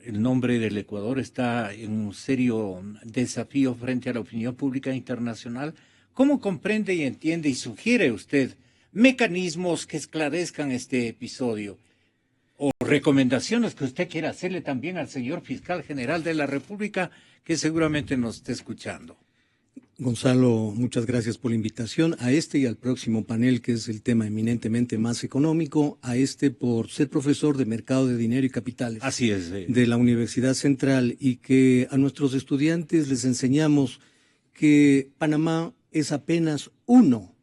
el nombre del Ecuador está en un serio desafío frente a la opinión pública internacional. ¿Cómo comprende y entiende y sugiere usted mecanismos que esclarezcan este episodio? O recomendaciones que usted quiera hacerle también al señor fiscal general de la República, que seguramente nos esté escuchando. Gonzalo, muchas gracias por la invitación a este y al próximo panel, que es el tema eminentemente más económico, a este por ser profesor de Mercado de Dinero y Capitales. Así es. De la Universidad Central, y que a nuestros estudiantes les enseñamos que Panamá es apenas uno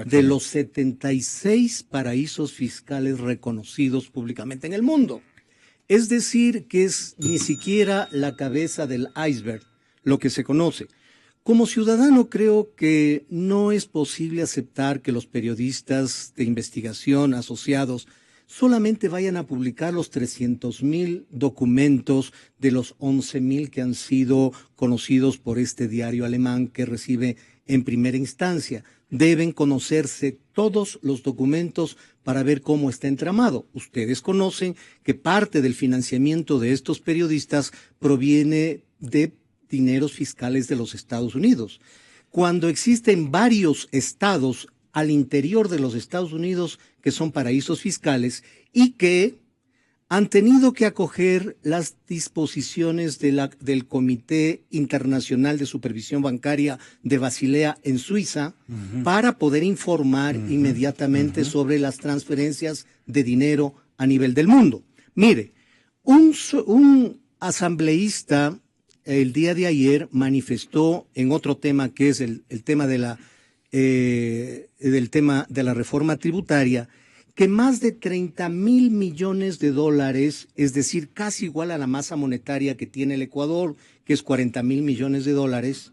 de los 76 paraísos fiscales reconocidos públicamente en el mundo. Es decir, que es ni siquiera la cabeza del iceberg lo que se conoce. Como ciudadano creo que no es posible aceptar que los periodistas de investigación asociados solamente vayan a publicar los 300,000 documentos de los 11,000 que han sido conocidos por este diario alemán que recibe en primera instancia. Deben conocerse todos los documentos para ver cómo está entramado. Ustedes conocen que parte del financiamiento de estos periodistas proviene de dineros fiscales de los Estados Unidos. Cuando existen varios estados al interior de los Estados Unidos que son paraísos fiscales y que han tenido que acoger las disposiciones del Comité Internacional de Supervisión Bancaria de Basilea en Suiza para poder informar inmediatamente sobre las transferencias de dinero a nivel del mundo. Mire, un asambleísta el día de ayer manifestó en otro tema que es el tema de la reforma tributaria, que más de 30,000 millones de dólares, es decir, casi igual a la masa monetaria que tiene el Ecuador, que es 40,000 millones de dólares,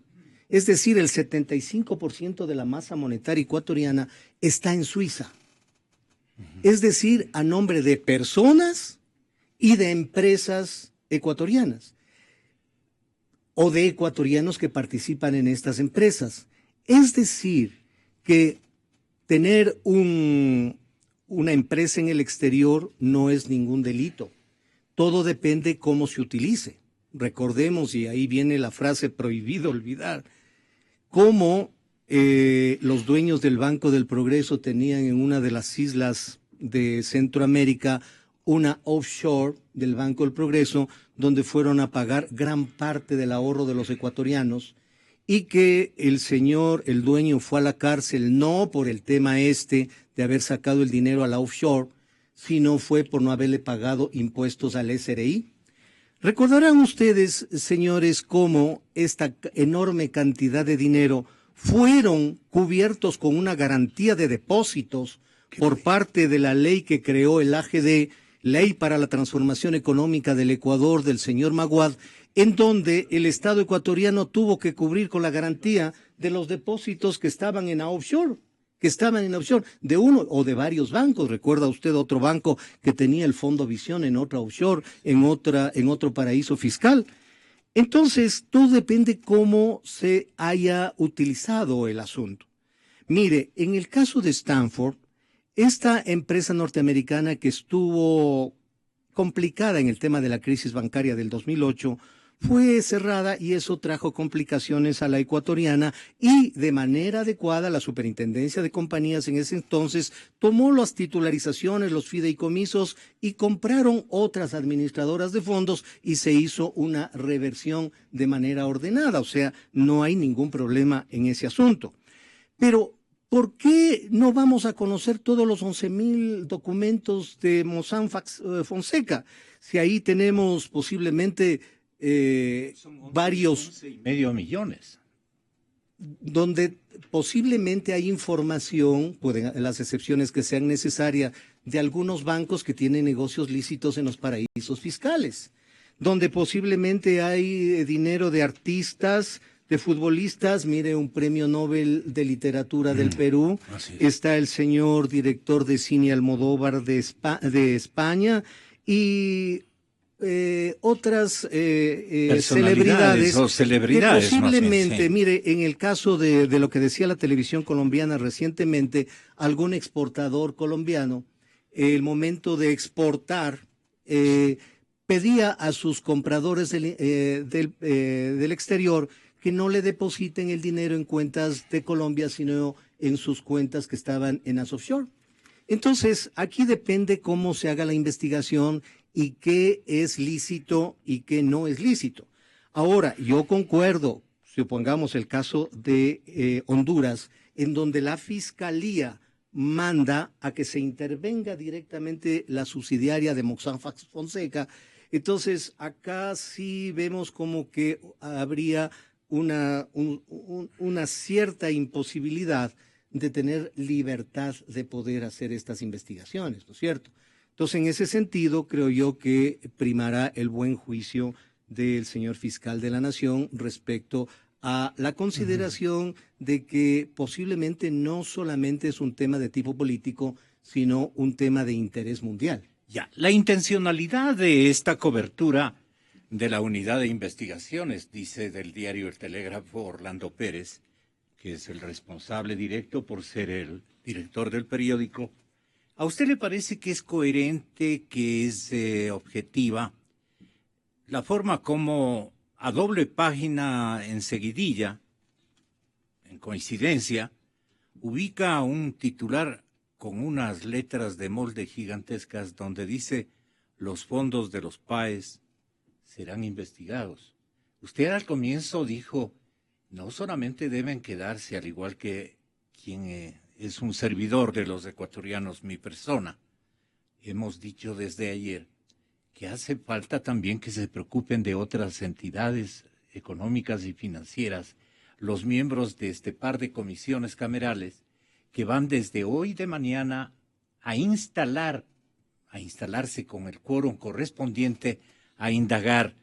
es decir, el 75% de la masa monetaria ecuatoriana está en Suiza. Es decir, a nombre de personas y de empresas ecuatorianas o de ecuatorianos que participan en estas empresas. Es decir, que tener una empresa en el exterior no es ningún delito. Todo depende cómo se utilice. Recordemos, y ahí viene la frase prohibido olvidar, cómo los dueños del Banco del Progreso tenían en una de las islas de Centroamérica una offshore del Banco del Progreso, donde fueron a pagar gran parte del ahorro de los ecuatorianos, y que el señor, el dueño, fue a la cárcel no por el tema de haber sacado el dinero a la offshore, sino fue por no haberle pagado impuestos al SRI. Recordarán ustedes, señores, cómo esta enorme cantidad de dinero fueron cubiertos con una garantía de depósitos por parte de la ley que creó el AGD, Ley para la Transformación Económica del Ecuador, del señor Maguad, en donde el Estado ecuatoriano tuvo que cubrir con la garantía de los depósitos que estaban en offshore, de uno o de varios bancos. ¿Recuerda usted otro banco que tenía el Fondo Visión en otra offshore, en otro paraíso fiscal? Entonces, todo depende cómo se haya utilizado el asunto. Mire, en el caso de Stanford, esta empresa norteamericana que estuvo complicada en el tema de la crisis bancaria del 2008, fue cerrada y eso trajo complicaciones a la ecuatoriana, y de manera adecuada la Superintendencia de Compañías en ese entonces tomó las titularizaciones, los fideicomisos, y compraron otras administradoras de fondos y se hizo una reversión de manera ordenada. O sea, no hay ningún problema en ese asunto. Pero ¿por qué no vamos a conocer todos los 11,000 documentos de Mossack Fonseca? Si ahí tenemos posiblemente varios... 11,5 millones. Donde posiblemente hay información, pueden las excepciones que sean necesarias, de algunos bancos que tienen negocios lícitos en los paraísos fiscales, donde posiblemente hay dinero de artistas, de futbolistas. Mire, un premio Nobel de literatura del Perú, está el señor director de cine Almodóvar de España, y otras celebridades que posiblemente, mire, en el caso de lo que decía la televisión colombiana recientemente, algún exportador colombiano, el momento de exportar, pedía a sus compradores del exterior que no le depositen el dinero en cuentas de Colombia, sino en sus cuentas que estaban en las offshore. Entonces, aquí depende cómo se haga la investigación y qué es lícito y qué no es lícito. Ahora, yo concuerdo, supongamos el caso de Honduras, en donde la Fiscalía manda a que se intervenga directamente la subsidiaria de Mossack Fonseca. Entonces, acá sí vemos como que habría una cierta imposibilidad de tener libertad de poder hacer estas investigaciones, ¿no es cierto? Entonces, en ese sentido, creo yo que primará el buen juicio del señor fiscal de la Nación respecto a la consideración de que posiblemente no solamente es un tema de tipo político, sino un tema de interés mundial. Ya, la intencionalidad de esta cobertura de la unidad de investigaciones, dice del diario El Telégrafo Orlando Pérez, que es el responsable directo por ser el director del periódico. ¿A usted le parece que es coherente, que es objetiva la forma como a doble página enseguidilla, en coincidencia, ubica un titular con unas letras de molde gigantescas donde dice: los fondos de los PAES serán investigados? Usted al comienzo dijo, no solamente deben quedarse, al igual que quien es un servidor de los ecuatorianos, mi persona. Hemos dicho desde ayer que hace falta también que se preocupen de otras entidades económicas y financieras, los miembros de este par de comisiones camerales que van desde hoy de mañana a instalarse con el quórum correspondiente, a indagar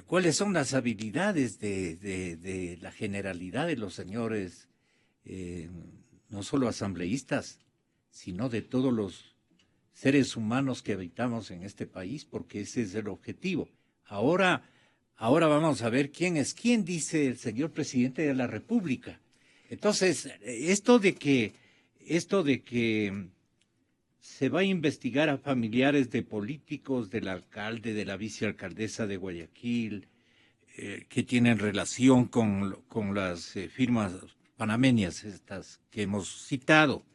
cuáles son las habilidades de la generalidad de los señores, no solo asambleístas, sino de todos los seres humanos que habitamos en este país, porque ese es el objetivo. Ahora vamos a ver quién es quién, dice el señor presidente de la República. Entonces, esto de que se va a investigar a familiares de políticos, del alcalde, de la vicealcaldesa de Guayaquil, que tienen relación con las firmas panameñas estas que hemos citado,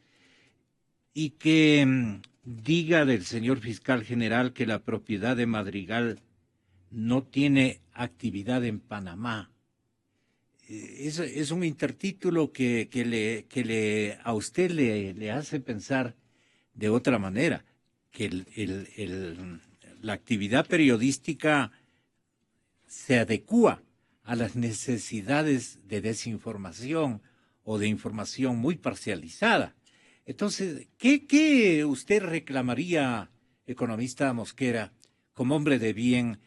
y que diga del señor fiscal general que la propiedad de Madrigal no tiene actividad en Panamá. Es un intertítulo que a usted le hace pensar de otra manera, que la actividad periodística se adecúa a las necesidades de desinformación o de información muy parcializada. Entonces, ¿qué usted reclamaría, economista Mosquera, como hombre de bien,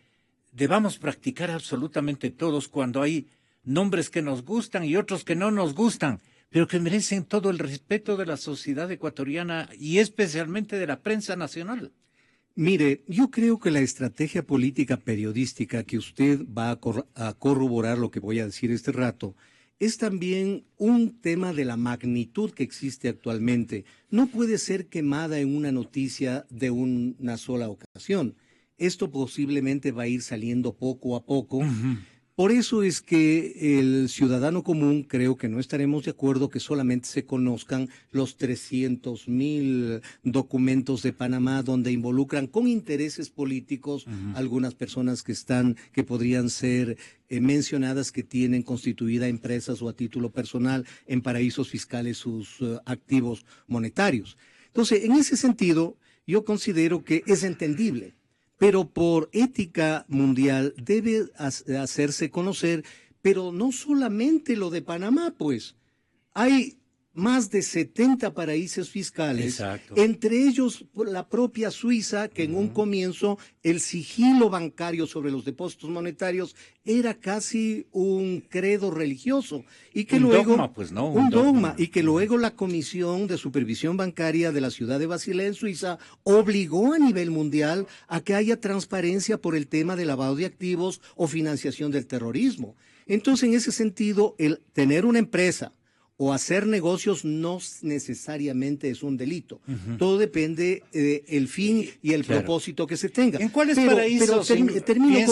debamos practicar absolutamente todos cuando hay nombres que nos gustan y otros que no nos gustan, pero que merecen todo el respeto de la sociedad ecuatoriana y especialmente de la prensa nacional? Mire, yo creo que la estrategia política periodística que usted va a corroborar lo que voy a decir este rato es también un tema de la magnitud que existe actualmente. No puede ser quemada en una noticia de una sola ocasión. Esto posiblemente va a ir saliendo poco a poco. Por eso es que el ciudadano común creo que no estaremos de acuerdo que solamente se conozcan los 300,000 documentos de Panamá donde involucran con intereses políticos algunas personas que podrían ser mencionadas que tienen constituida empresas o a título personal en paraísos fiscales sus activos monetarios. Entonces, en ese sentido, yo considero que es entendible, pero por ética mundial debe hacerse conocer, pero no solamente lo de Panamá, pues. Hay más de 70 paraísos fiscales, Exacto. entre ellos la propia Suiza, que en un comienzo el sigilo bancario sobre los depósitos monetarios era casi un credo religioso. Y que Un luego, dogma, pues, ¿no? un dogma, y que luego la Comisión de Supervisión Bancaria de la ciudad de Basilea, en Suiza, obligó a nivel mundial a que haya transparencia por el tema de lavado de activos o financiación del terrorismo. Entonces, en ese sentido, el tener una empresa o hacer negocios no necesariamente es un delito. Todo depende del fin y el propósito que se tenga. ¿En cuáles paraísos termino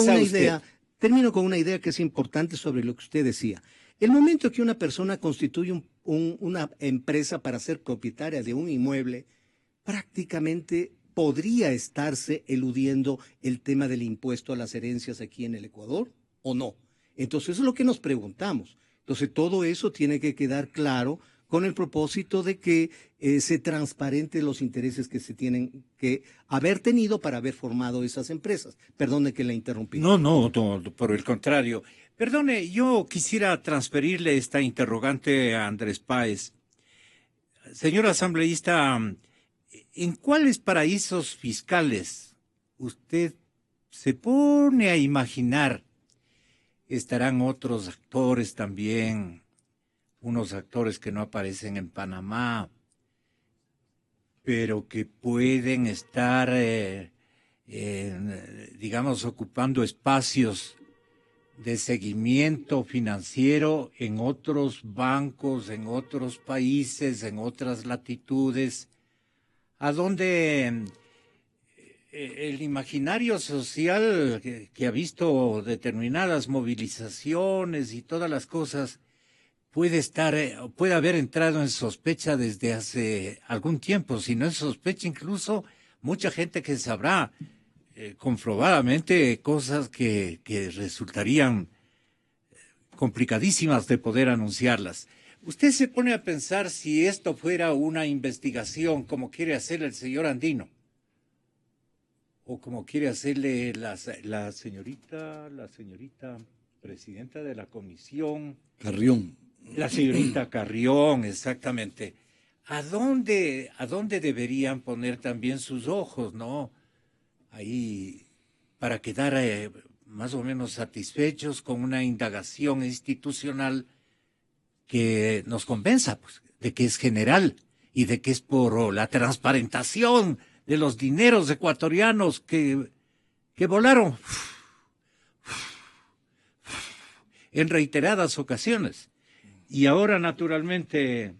con una idea que es importante sobre lo que usted decía. El momento que una persona constituye una empresa para ser propietaria de un inmueble, prácticamente podría estarse eludiendo el tema del impuesto a las herencias aquí en el Ecuador, ¿o no? Entonces, eso es lo que nos preguntamos. Entonces, todo eso tiene que quedar claro con el propósito de que se transparente los intereses que se tienen que haber tenido para haber formado esas empresas. Perdone que la interrumpí. No, por el contrario. Perdone, yo quisiera transferirle esta interrogante a Andrés Páez. Señor asambleísta, ¿en cuáles paraísos fiscales usted se pone a imaginar estarán otros actores también, unos actores que no aparecen en Panamá, pero que pueden estar, digamos, ocupando espacios de seguimiento financiero en otros bancos, en otros países, en otras latitudes, a donde el imaginario social que ha visto determinadas movilizaciones y todas las cosas puede haber entrado en sospecha desde hace algún tiempo, si no en sospecha incluso mucha gente que sabrá comprobadamente cosas que resultarían complicadísimas de poder anunciarlas. Usted se pone a pensar si esto fuera una investigación como quiere hacer el señor Andino, o como quiere hacerle la señorita presidenta de la comisión. Carrión. La señorita Carrión, exactamente. ¿A dónde deberían poner también sus ojos, no? Ahí, para quedar más o menos satisfechos con una indagación institucional que nos convenza, pues, de que es general y de que es por la transparentación de los dineros ecuatorianos que volaron en reiteradas ocasiones. Y ahora, naturalmente,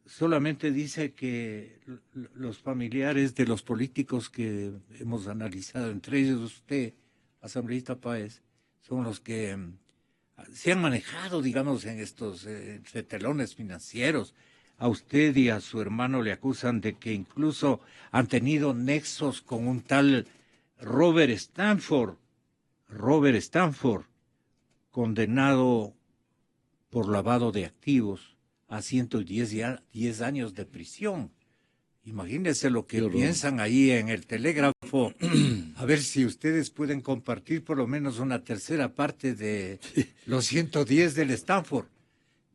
solamente dice que los familiares de los políticos que hemos analizado, entre ellos usted, asambleísta Páez, son los que se han manejado, digamos, en estos entre telones financieros. a usted y a su hermano le acusan de que incluso han tenido nexos con un tal Robert Stanford, condenado por lavado de activos a 110 años de prisión. Imagínense lo que piensan ahí en el telégrafo. A ver si ustedes pueden compartir por lo menos una tercera parte de los 110 del Stanford.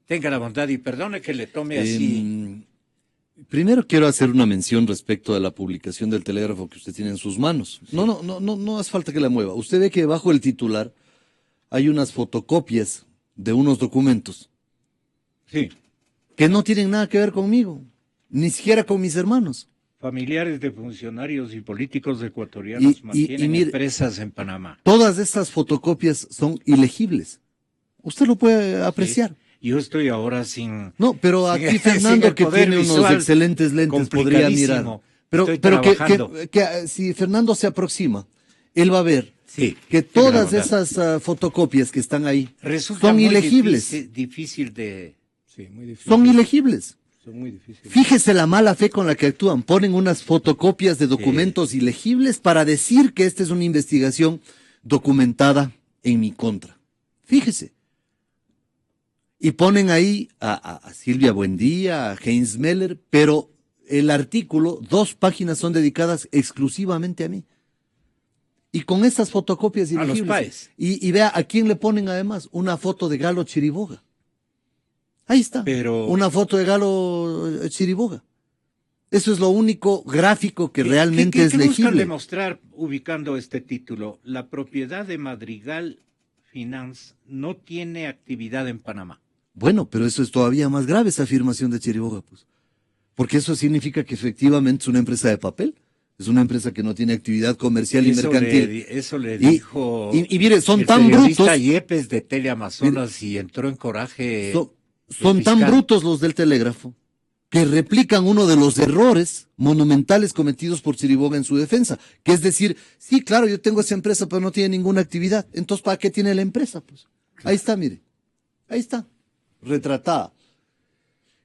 Tenga la bondad y perdone que le tome así. Primero quiero hacer una mención respecto a la publicación del telégrafo que usted tiene en sus manos. Sí. No hace falta que la mueva. Usted ve que bajo el titular hay unas fotocopias de unos documentos. Sí. Que no tienen nada que ver conmigo, ni siquiera con mis hermanos. Familiares de funcionarios y políticos ecuatorianos mantienen empresas en Panamá. Todas estas fotocopias son ilegibles. Usted lo puede apreciar. Sí. Yo estoy ahora sin... No, pero aquí Fernando, que tiene unos excelentes lentes, podría mirar. Pero que si Fernando se aproxima, él va a ver que todas esas fotocopias que están ahí son ilegibles. Difícil de... Sí, muy difícil. Son ilegibles. Son muy difíciles. Fíjese la mala fe con la que actúan. Ponen unas fotocopias de documentos ilegibles para decir que esta es una investigación documentada en mi contra. Fíjese. Y ponen ahí a Silvia Buendía, a Heinz Meller, pero el artículo, 2 páginas son dedicadas exclusivamente a mí. Y con estas fotocopias ilegibles. A los paes. Y vea a quién le ponen además una foto de Galo Chiriboga. Ahí está. Una foto de Galo Chiriboga. Eso es lo único gráfico que realmente es legible. ¿Qué buscan demostrar ubicando este título? La propiedad de Madrigal Finance no tiene actividad en Panamá. Bueno, pero eso es todavía más grave, esa afirmación de Chiriboga, pues. Porque eso significa que efectivamente es una empresa de papel. Es una empresa que no tiene actividad comercial y mercantil. Eso le dijo y mire, son tan brutos. Yepes de Teleamazonas y entró en coraje. Son tan brutos los del telégrafo que replican uno de los errores monumentales cometidos por Chiriboga en su defensa. Que es decir, sí, claro, yo tengo esa empresa, pero no tiene ninguna actividad. Entonces, ¿para qué tiene la empresa? Pues ahí está, mire. Ahí está. Retratada.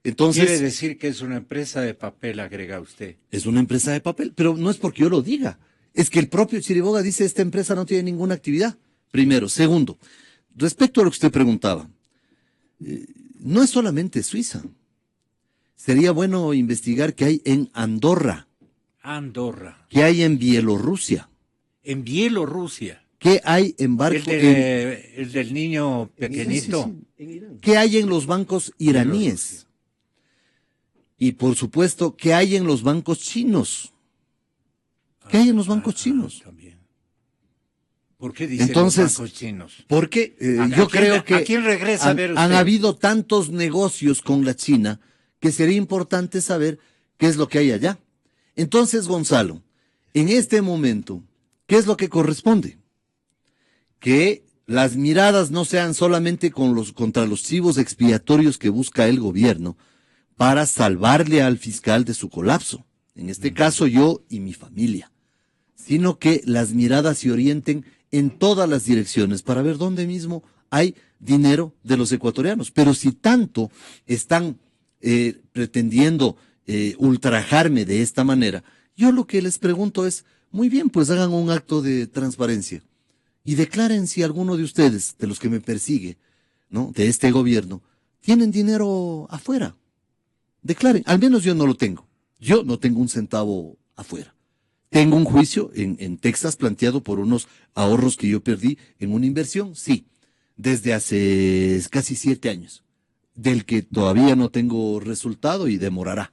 Entonces, quiere decir que es una empresa de papel, agrega usted. Es una empresa de papel, pero no es porque yo lo diga. Es que el propio Chiriboga dice esta empresa no tiene ninguna actividad. Primero. Segundo, respecto a lo que usted preguntaba, no es solamente Suiza. Sería bueno investigar qué hay en Andorra. ¿Qué hay en Bielorrusia? En Bielorrusia. ¿Qué hay en barcos? El del niño pequeñito. Sí. ¿Qué hay en los bancos iraníes? Y por supuesto, ¿qué hay en los bancos chinos? ¿Qué hay en los bancos chinos? También. ¿Por qué dicen los bancos chinos? Porque yo creo que ¿a quién regresa a ver usted? Han habido tantos negocios con la China que sería importante saber qué es lo que hay allá. Entonces, Gonzalo, en este momento, ¿qué es lo que corresponde? Que las miradas no sean solamente contra los chivos expiatorios que busca el gobierno para salvarle al fiscal de su colapso, en este caso yo y mi familia, sino que las miradas se orienten en todas las direcciones para ver dónde mismo hay dinero de los ecuatorianos. Pero si tanto están pretendiendo ultrajarme de esta manera, yo lo que les pregunto es, muy bien, pues hagan un acto de transparencia. Y declaren si alguno de ustedes, de los que me persigue, ¿no?, de este gobierno, tienen dinero afuera. Declaren, al menos yo no lo tengo. Yo no tengo un centavo afuera. Tengo un juicio en Texas planteado por unos ahorros que yo perdí en una inversión, sí, desde hace casi 7 años, del que todavía no tengo resultado y demorará.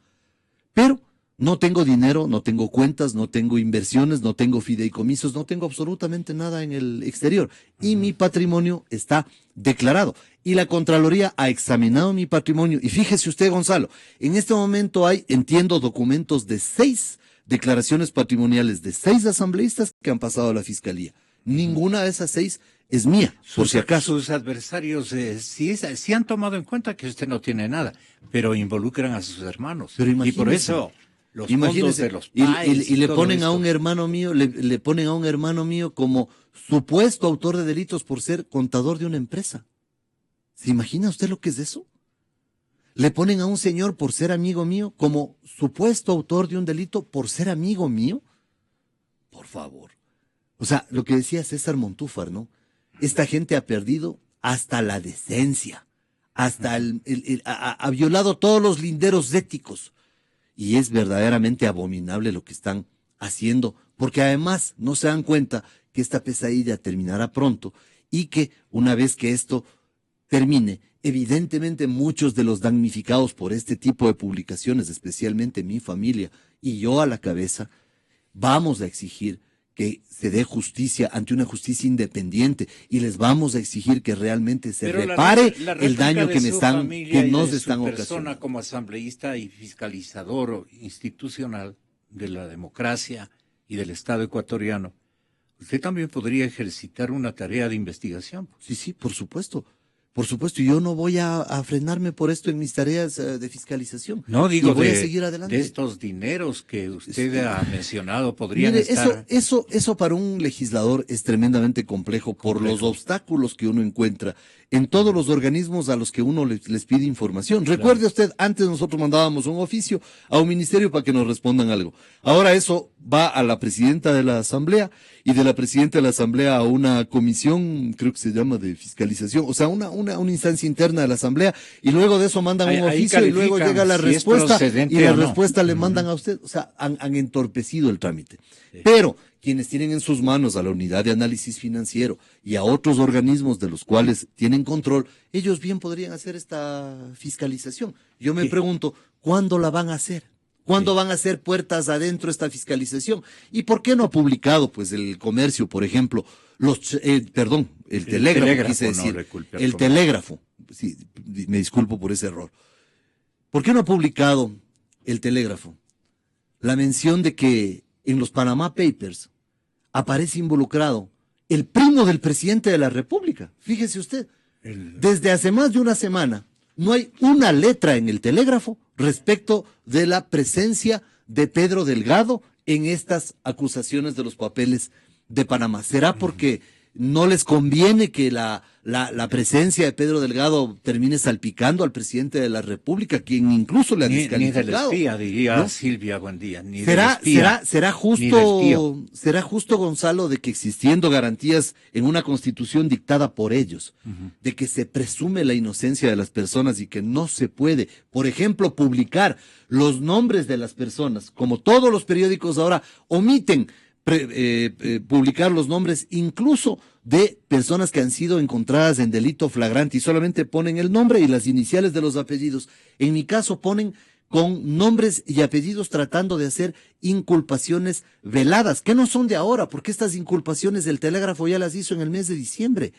Pero no tengo dinero, no tengo cuentas, no tengo inversiones, no tengo fideicomisos, no tengo absolutamente nada en el exterior. Y mi patrimonio está declarado. Y la Contraloría ha examinado mi patrimonio. Y fíjese usted, Gonzalo, en este momento hay, entiendo, documentos de 6 declaraciones patrimoniales de 6 asambleístas que han pasado a la Fiscalía. Ninguna de esas 6 es mía, por si acaso. Sus adversarios sí han tomado en cuenta que usted no tiene nada, pero involucran a sus hermanos. Pero y por eso... Los fondos de los y le ponen a un hermano mío, le ponen a un hermano mío como supuesto autor de delitos por ser contador de una empresa. ¿Se imagina usted lo que es eso? Le ponen a un señor por ser amigo mío como supuesto autor de un delito por ser amigo mío. Por favor. O sea, lo que decía César Montúfar, ¿no? Esta gente ha perdido hasta la decencia, hasta ha violado todos los linderos éticos. Y es verdaderamente abominable lo que están haciendo, porque además no se dan cuenta que esta pesadilla terminará pronto y que una vez que esto termine, evidentemente muchos de los damnificados por este tipo de publicaciones, especialmente mi familia y yo a la cabeza, vamos a exigir que se dé justicia ante una justicia independiente y les vamos a exigir que realmente se repare el daño que nos están ocasionando. Persona como asambleísta y fiscalizador institucional de la democracia y del Estado ecuatoriano, usted también podría ejercitar una tarea de investigación. Sí, por supuesto. Por supuesto, yo no voy a frenarme por esto en mis tareas de fiscalización. No, digo, voy a seguir adelante. De estos dineros que usted ha mencionado podrían Mire, estar... Eso para un legislador es tremendamente complejo por los obstáculos que uno encuentra en todos los organismos a los que uno les pide información. Recuerde usted, antes nosotros mandábamos un oficio a un ministerio para que nos respondan algo. Ahora eso va a la presidenta de la Asamblea y de la presidenta de la Asamblea a una comisión, creo que se llama de fiscalización, o sea, una instancia interna de la Asamblea, y luego de eso mandan un oficio y luego llega la respuesta y la respuesta le mandan a usted. O sea, han entorpecido el trámite. Sí. Pero quienes tienen en sus manos a la unidad de análisis financiero y a otros organismos de los cuales tienen control, ellos bien podrían hacer esta fiscalización. Yo me pregunto, ¿cuándo la van a hacer? ¿Cuándo van a hacer puertas adentro esta fiscalización? ¿Y por qué no ha publicado, pues, el Comercio, por ejemplo, el telégrafo, quise decir, no, el telégrafo? Sí, me disculpo por ese error. ¿Por qué no ha publicado el telégrafo la mención de que en los Panama Papers aparece involucrado el primo del presidente de la República? Fíjese usted, desde hace más de una semana no hay una letra en el telégrafo respecto de la presencia de Pedro Delgado en estas acusaciones de los papeles de Panamá. ¿Será porque no les conviene que la presencia de Pedro Delgado termine salpicando al presidente de la República, quien incluso le ha descalificado? Ni del espía, diría, ¿no? Silvia Buendía. ¿Será justo, Gonzalo, de que existiendo garantías en una constitución dictada por ellos, de que se presume la inocencia de las personas y que no se puede, por ejemplo, publicar los nombres de las personas, como todos los periódicos ahora omiten publicar los nombres incluso de personas que han sido encontradas en delito flagrante y solamente ponen el nombre y las iniciales de los apellidos? En mi caso ponen con nombres y apellidos tratando de hacer inculpaciones veladas, que no son de ahora, porque estas inculpaciones del telégrafo ya las hizo en el mes de diciembre,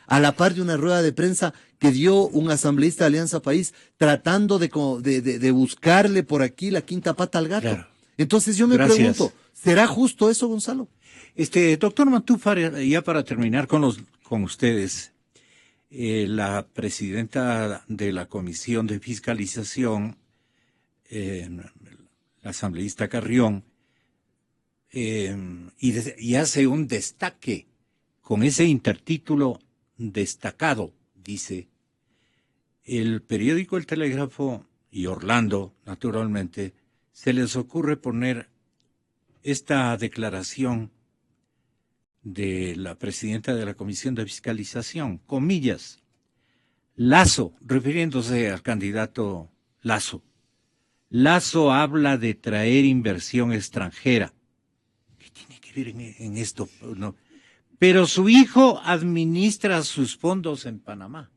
a la par de una rueda de prensa que dio un asambleísta de Alianza País tratando de buscarle por aquí la quinta pata al gato. Claro. Entonces yo me pregunto, ¿será justo eso, Gonzalo? Doctor Montúfar, ya para terminar con ustedes, la presidenta de la Comisión de Fiscalización, la asambleísta Carrión, y hace un destaque con ese intertítulo destacado, dice: el periódico El Telégrafo y Orlando, naturalmente, se les ocurre poner esta declaración de la presidenta de la Comisión de Fiscalización, comillas, Lasso, refiriéndose al candidato Lasso. Lasso habla de traer inversión extranjera. ¿Qué tiene que ver en esto? No. Pero su hijo administra sus fondos en Panamá.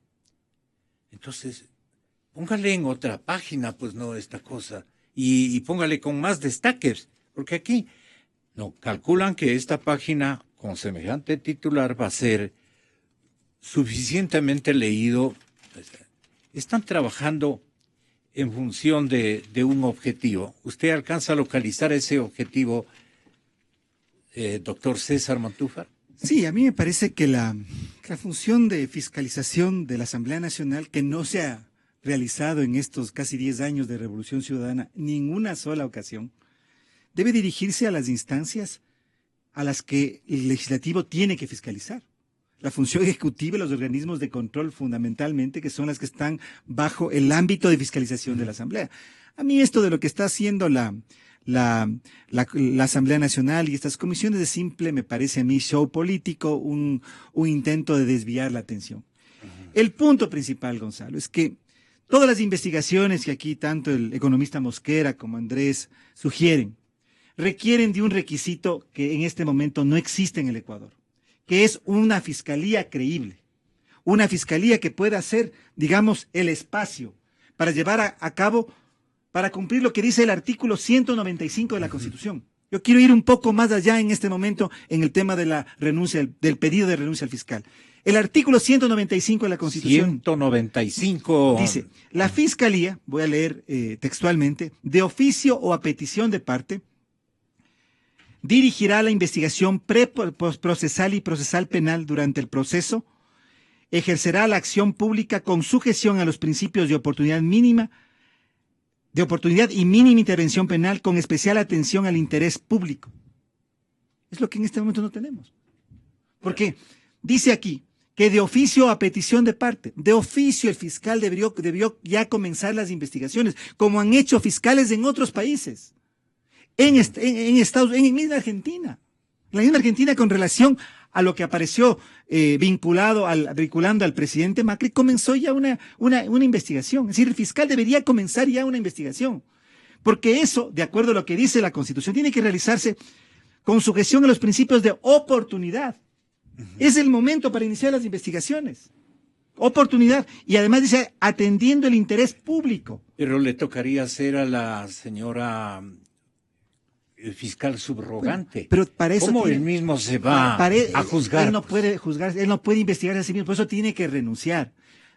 Entonces, póngale en otra página, pues no, esta cosa. Y póngale con más destaques, porque aquí no calculan que esta página con semejante titular va a ser suficientemente leído. Están trabajando en función de un objetivo. ¿Usted alcanza a localizar ese objetivo, doctor César Montúfar? Sí, a mí me parece que la función de fiscalización de la Asamblea Nacional, que no se ha realizado en estos casi 10 años de Revolución Ciudadana, ninguna sola ocasión, debe dirigirse a las instancias a las que el legislativo tiene que fiscalizar. la función ejecutiva y los organismos de control fundamentalmente, que son las que están bajo el ámbito de fiscalización de la Asamblea. A mí esto de lo que está haciendo la Asamblea Nacional y estas comisiones de simple, me parece a mí, show político, un intento de desviar la atención. El punto principal, Gonzalo, es que todas las investigaciones que aquí tanto el economista Mosquera como Andrés sugieren, requieren de un requisito que en este momento no existe en el Ecuador, que es una fiscalía creíble, una fiscalía que pueda ser, digamos, el espacio para llevar a cabo, para cumplir lo que dice el artículo 195 de la Constitución. Yo quiero ir un poco más allá en este momento en el tema de la renuncia, del pedido de renuncia al fiscal. El artículo 195 de la Constitución 195 dice, la Fiscalía, voy a leer textualmente, de oficio o a petición de parte, dirigirá la investigación procesal y procesal penal durante el proceso, ejercerá la acción pública con sujeción a los principios de oportunidad y mínima intervención penal con especial atención al interés público. Es lo que en este momento no tenemos. Porque dice aquí que de oficio a petición de parte, de oficio el fiscal debió ya comenzar las investigaciones, como han hecho fiscales en otros países. En misma Argentina. La misma Argentina, con relación a lo que apareció vinculando al presidente Macri, comenzó ya una investigación. Es decir, el fiscal debería comenzar ya una investigación. Porque eso, de acuerdo a lo que dice la Constitución, tiene que realizarse con sujeción a los principios de oportunidad. Es el momento para iniciar las investigaciones. Oportunidad. Y además dice, atendiendo el interés público. Pero le tocaría hacer a la señora fiscal subrogante. Pero para eso ¿Cómo él mismo se va a juzgar? Él no puede juzgar, él no puede investigar a sí mismo, por eso tiene que renunciar.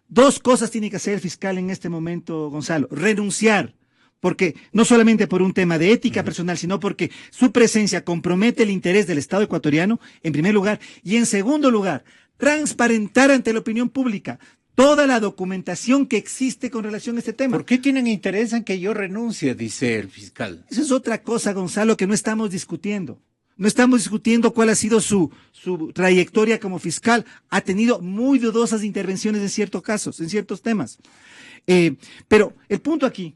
Dos cosas tiene que hacer el fiscal en este momento, Gonzalo. Renunciar, porque no solamente por un tema de ética personal, sino porque su presencia compromete el interés del Estado ecuatoriano, en primer lugar, y en segundo lugar, transparentar ante la opinión pública toda la documentación que existe con relación a este tema. ¿Por qué tienen interés en que yo renuncie? Dice el fiscal. Esa es otra cosa, Gonzalo, que no estamos discutiendo. No estamos discutiendo cuál ha sido su trayectoria como fiscal. Ha tenido muy dudosas intervenciones en ciertos casos, en ciertos temas. Pero el punto aquí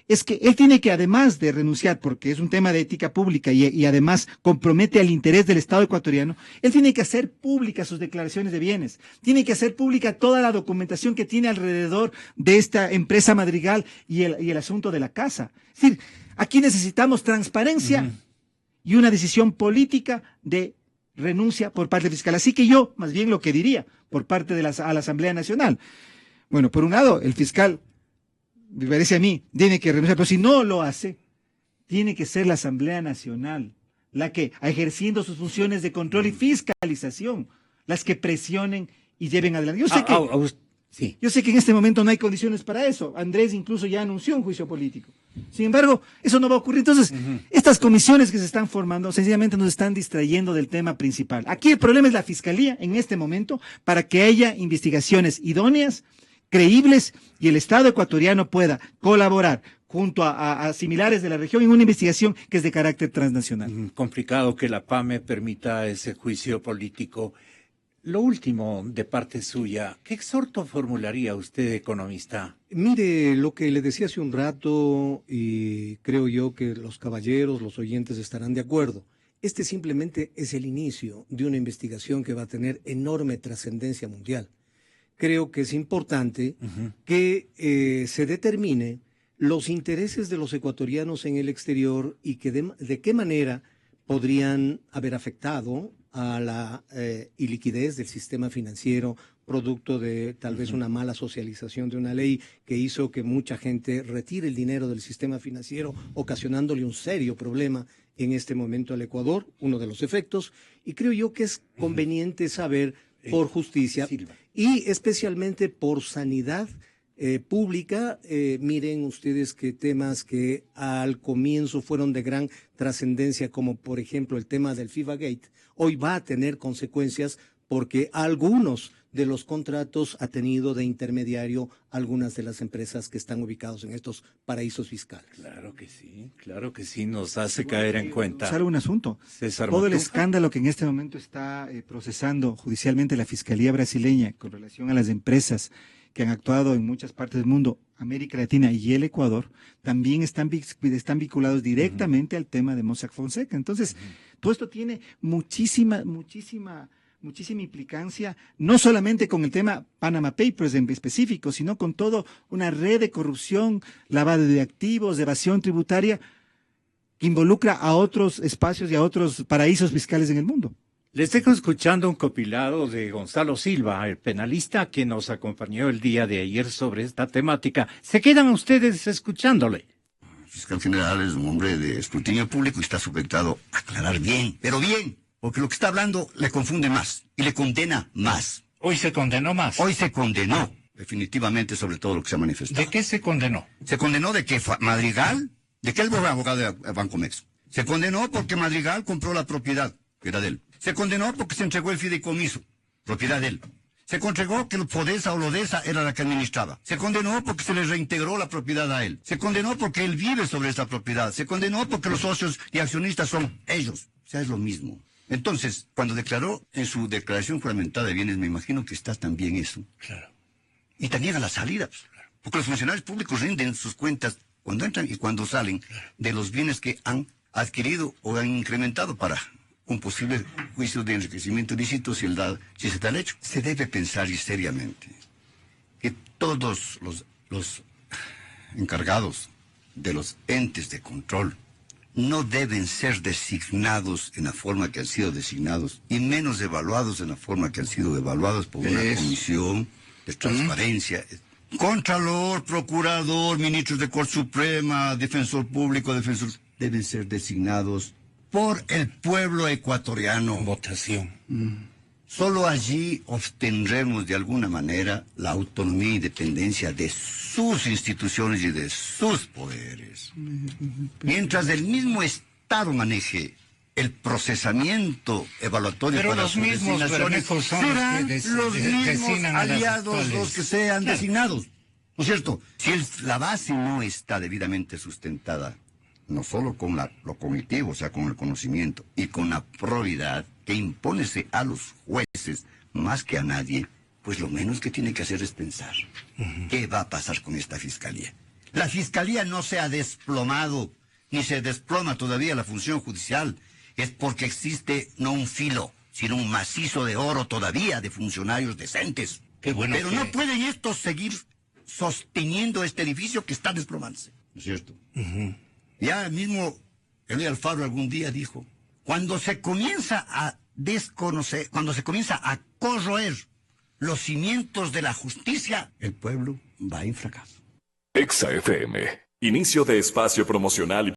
es que él tiene que, además de renunciar, porque es un tema de ética pública y además compromete al interés del Estado ecuatoriano, él tiene que hacer públicas sus declaraciones de bienes, tiene que hacer pública toda la documentación que tiene alrededor de esta empresa Madrigal y el asunto de la casa. Es decir, aquí necesitamos transparencia y una decisión política de renuncia por parte del fiscal. Así que yo, más bien lo que diría por parte de a la Asamblea Nacional, bueno, por un lado, el fiscal, me parece a mí, tiene que renunciar, pero si no lo hace, tiene que ser la Asamblea Nacional la que, ejerciendo sus funciones de control y fiscalización, las que presionen y lleven adelante. Yo sé que en este momento no hay condiciones para eso. Andrés incluso ya anunció un juicio político. Sin embargo, eso no va a ocurrir. Entonces, estas comisiones que se están formando sencillamente nos están distrayendo del tema principal. Aquí el problema es la Fiscalía en este momento para que haya investigaciones idóneas, creíbles, y el Estado ecuatoriano pueda colaborar junto a similares de la región en una investigación que es de carácter transnacional. Complicado que la PAME permita ese juicio político. Lo último de parte suya, ¿qué exhorto formularía usted, economista? Mire, lo que le decía hace un rato, y creo yo que los caballeros, los oyentes estarán de acuerdo. Este simplemente es el inicio de una investigación que va a tener enorme trascendencia mundial. Creo que es importante que se determine los intereses de los ecuatorianos en el exterior y que de qué manera podrían haber afectado a la iliquidez del sistema financiero, producto de tal vez una mala socialización de una ley que hizo que mucha gente retire el dinero del sistema financiero, ocasionándole un serio problema en este momento al Ecuador, uno de los efectos, y creo yo que es conveniente saber por justicia y especialmente por sanidad pública. Miren ustedes que temas que al comienzo fueron de gran trascendencia, como por ejemplo el tema del FIFA Gate, hoy va a tener consecuencias porque algunos de los contratos ha tenido de intermediario algunas de las empresas que están ubicados en estos paraísos fiscales. Claro que sí, nos hace caer en cuenta. Sale un asunto. César Todo el Matufa. escándalo que en este momento está procesando judicialmente la Fiscalía brasileña con relación a las empresas que han actuado en muchas partes del mundo, América Latina y el Ecuador, también están vinculados directamente al tema de Mossack Fonseca. Entonces, todo esto tiene muchísima implicancia, no solamente con el tema Panama Papers en específico, sino con toda una red de corrupción, lavado de activos, de evasión tributaria, que involucra a otros espacios y a otros paraísos fiscales en el mundo. Les dejo escuchando un compilado de Gonzalo Silva, el penalista que nos acompañó el día de ayer sobre esta temática. Se quedan ustedes escuchándole. El fiscal general es un hombre de escrutinio público y está sujetado a aclarar bien, pero bien, porque lo que está hablando le confunde más y le condena más. Hoy se condenó más. Hoy se condenó definitivamente sobre todo lo que se ha manifestado. ¿De qué se condenó? Se condenó de que Madrigal, de que él fue abogado de Bancomex. Se condenó porque Madrigal compró la propiedad, que era de él. Se condenó porque se entregó el fideicomiso, propiedad de él. Se condenó que el Fodesa o Lodesa era la que administraba. Se condenó porque se le reintegró la propiedad a él. Se condenó porque él vive sobre esa propiedad. Se condenó porque los socios y accionistas son ellos. O sea, es lo mismo. Entonces, cuando declaró en su declaración juramentada de bienes, me imagino que está también eso. Claro. Y también a la salida. Porque los funcionarios públicos rinden sus cuentas cuando entran y cuando salen de los bienes que han adquirido o han incrementado para un posible juicio de enriquecimiento ilícito si se da el hecho. Se debe pensar y seriamente que todos los encargados de los entes de control no deben ser designados en la forma que han sido designados y menos evaluados en la forma que han sido evaluados por una comisión de transparencia. Contralor, procurador, ministros de Corte Suprema, defensor público, deben ser designados por el pueblo ecuatoriano. Votación. Solo allí obtendremos de alguna manera la autonomía e independencia de sus instituciones y de sus poderes. Mientras el mismo Estado maneje el procesamiento evaluatorio Pero para los sus mismos designaciones, bermejos son serán los que los mismos designan a las aliados actuales. los que sean Claro. designados. ¿No es cierto? Si la base no está debidamente sustentada, no solo con lo cognitivo, o sea, con el conocimiento, y con la probidad que impónese a los jueces más que a nadie, pues lo menos que tiene que hacer es pensar, ¿qué va a pasar con esta fiscalía? La fiscalía no se ha desplomado, ni se desploma todavía la función judicial, es porque existe no un filo, sino un macizo de oro todavía de funcionarios decentes. Qué bueno. Pero no pueden estos seguir sosteniendo este edificio que está desplomándose, ¿no es cierto? Ya mismo Eloy Alfaro algún día dijo, cuando se comienza a desconocer, cuando se comienza a corroer los cimientos de la justicia, el pueblo va en fracaso. Exa FM. Inicio de espacio promocional y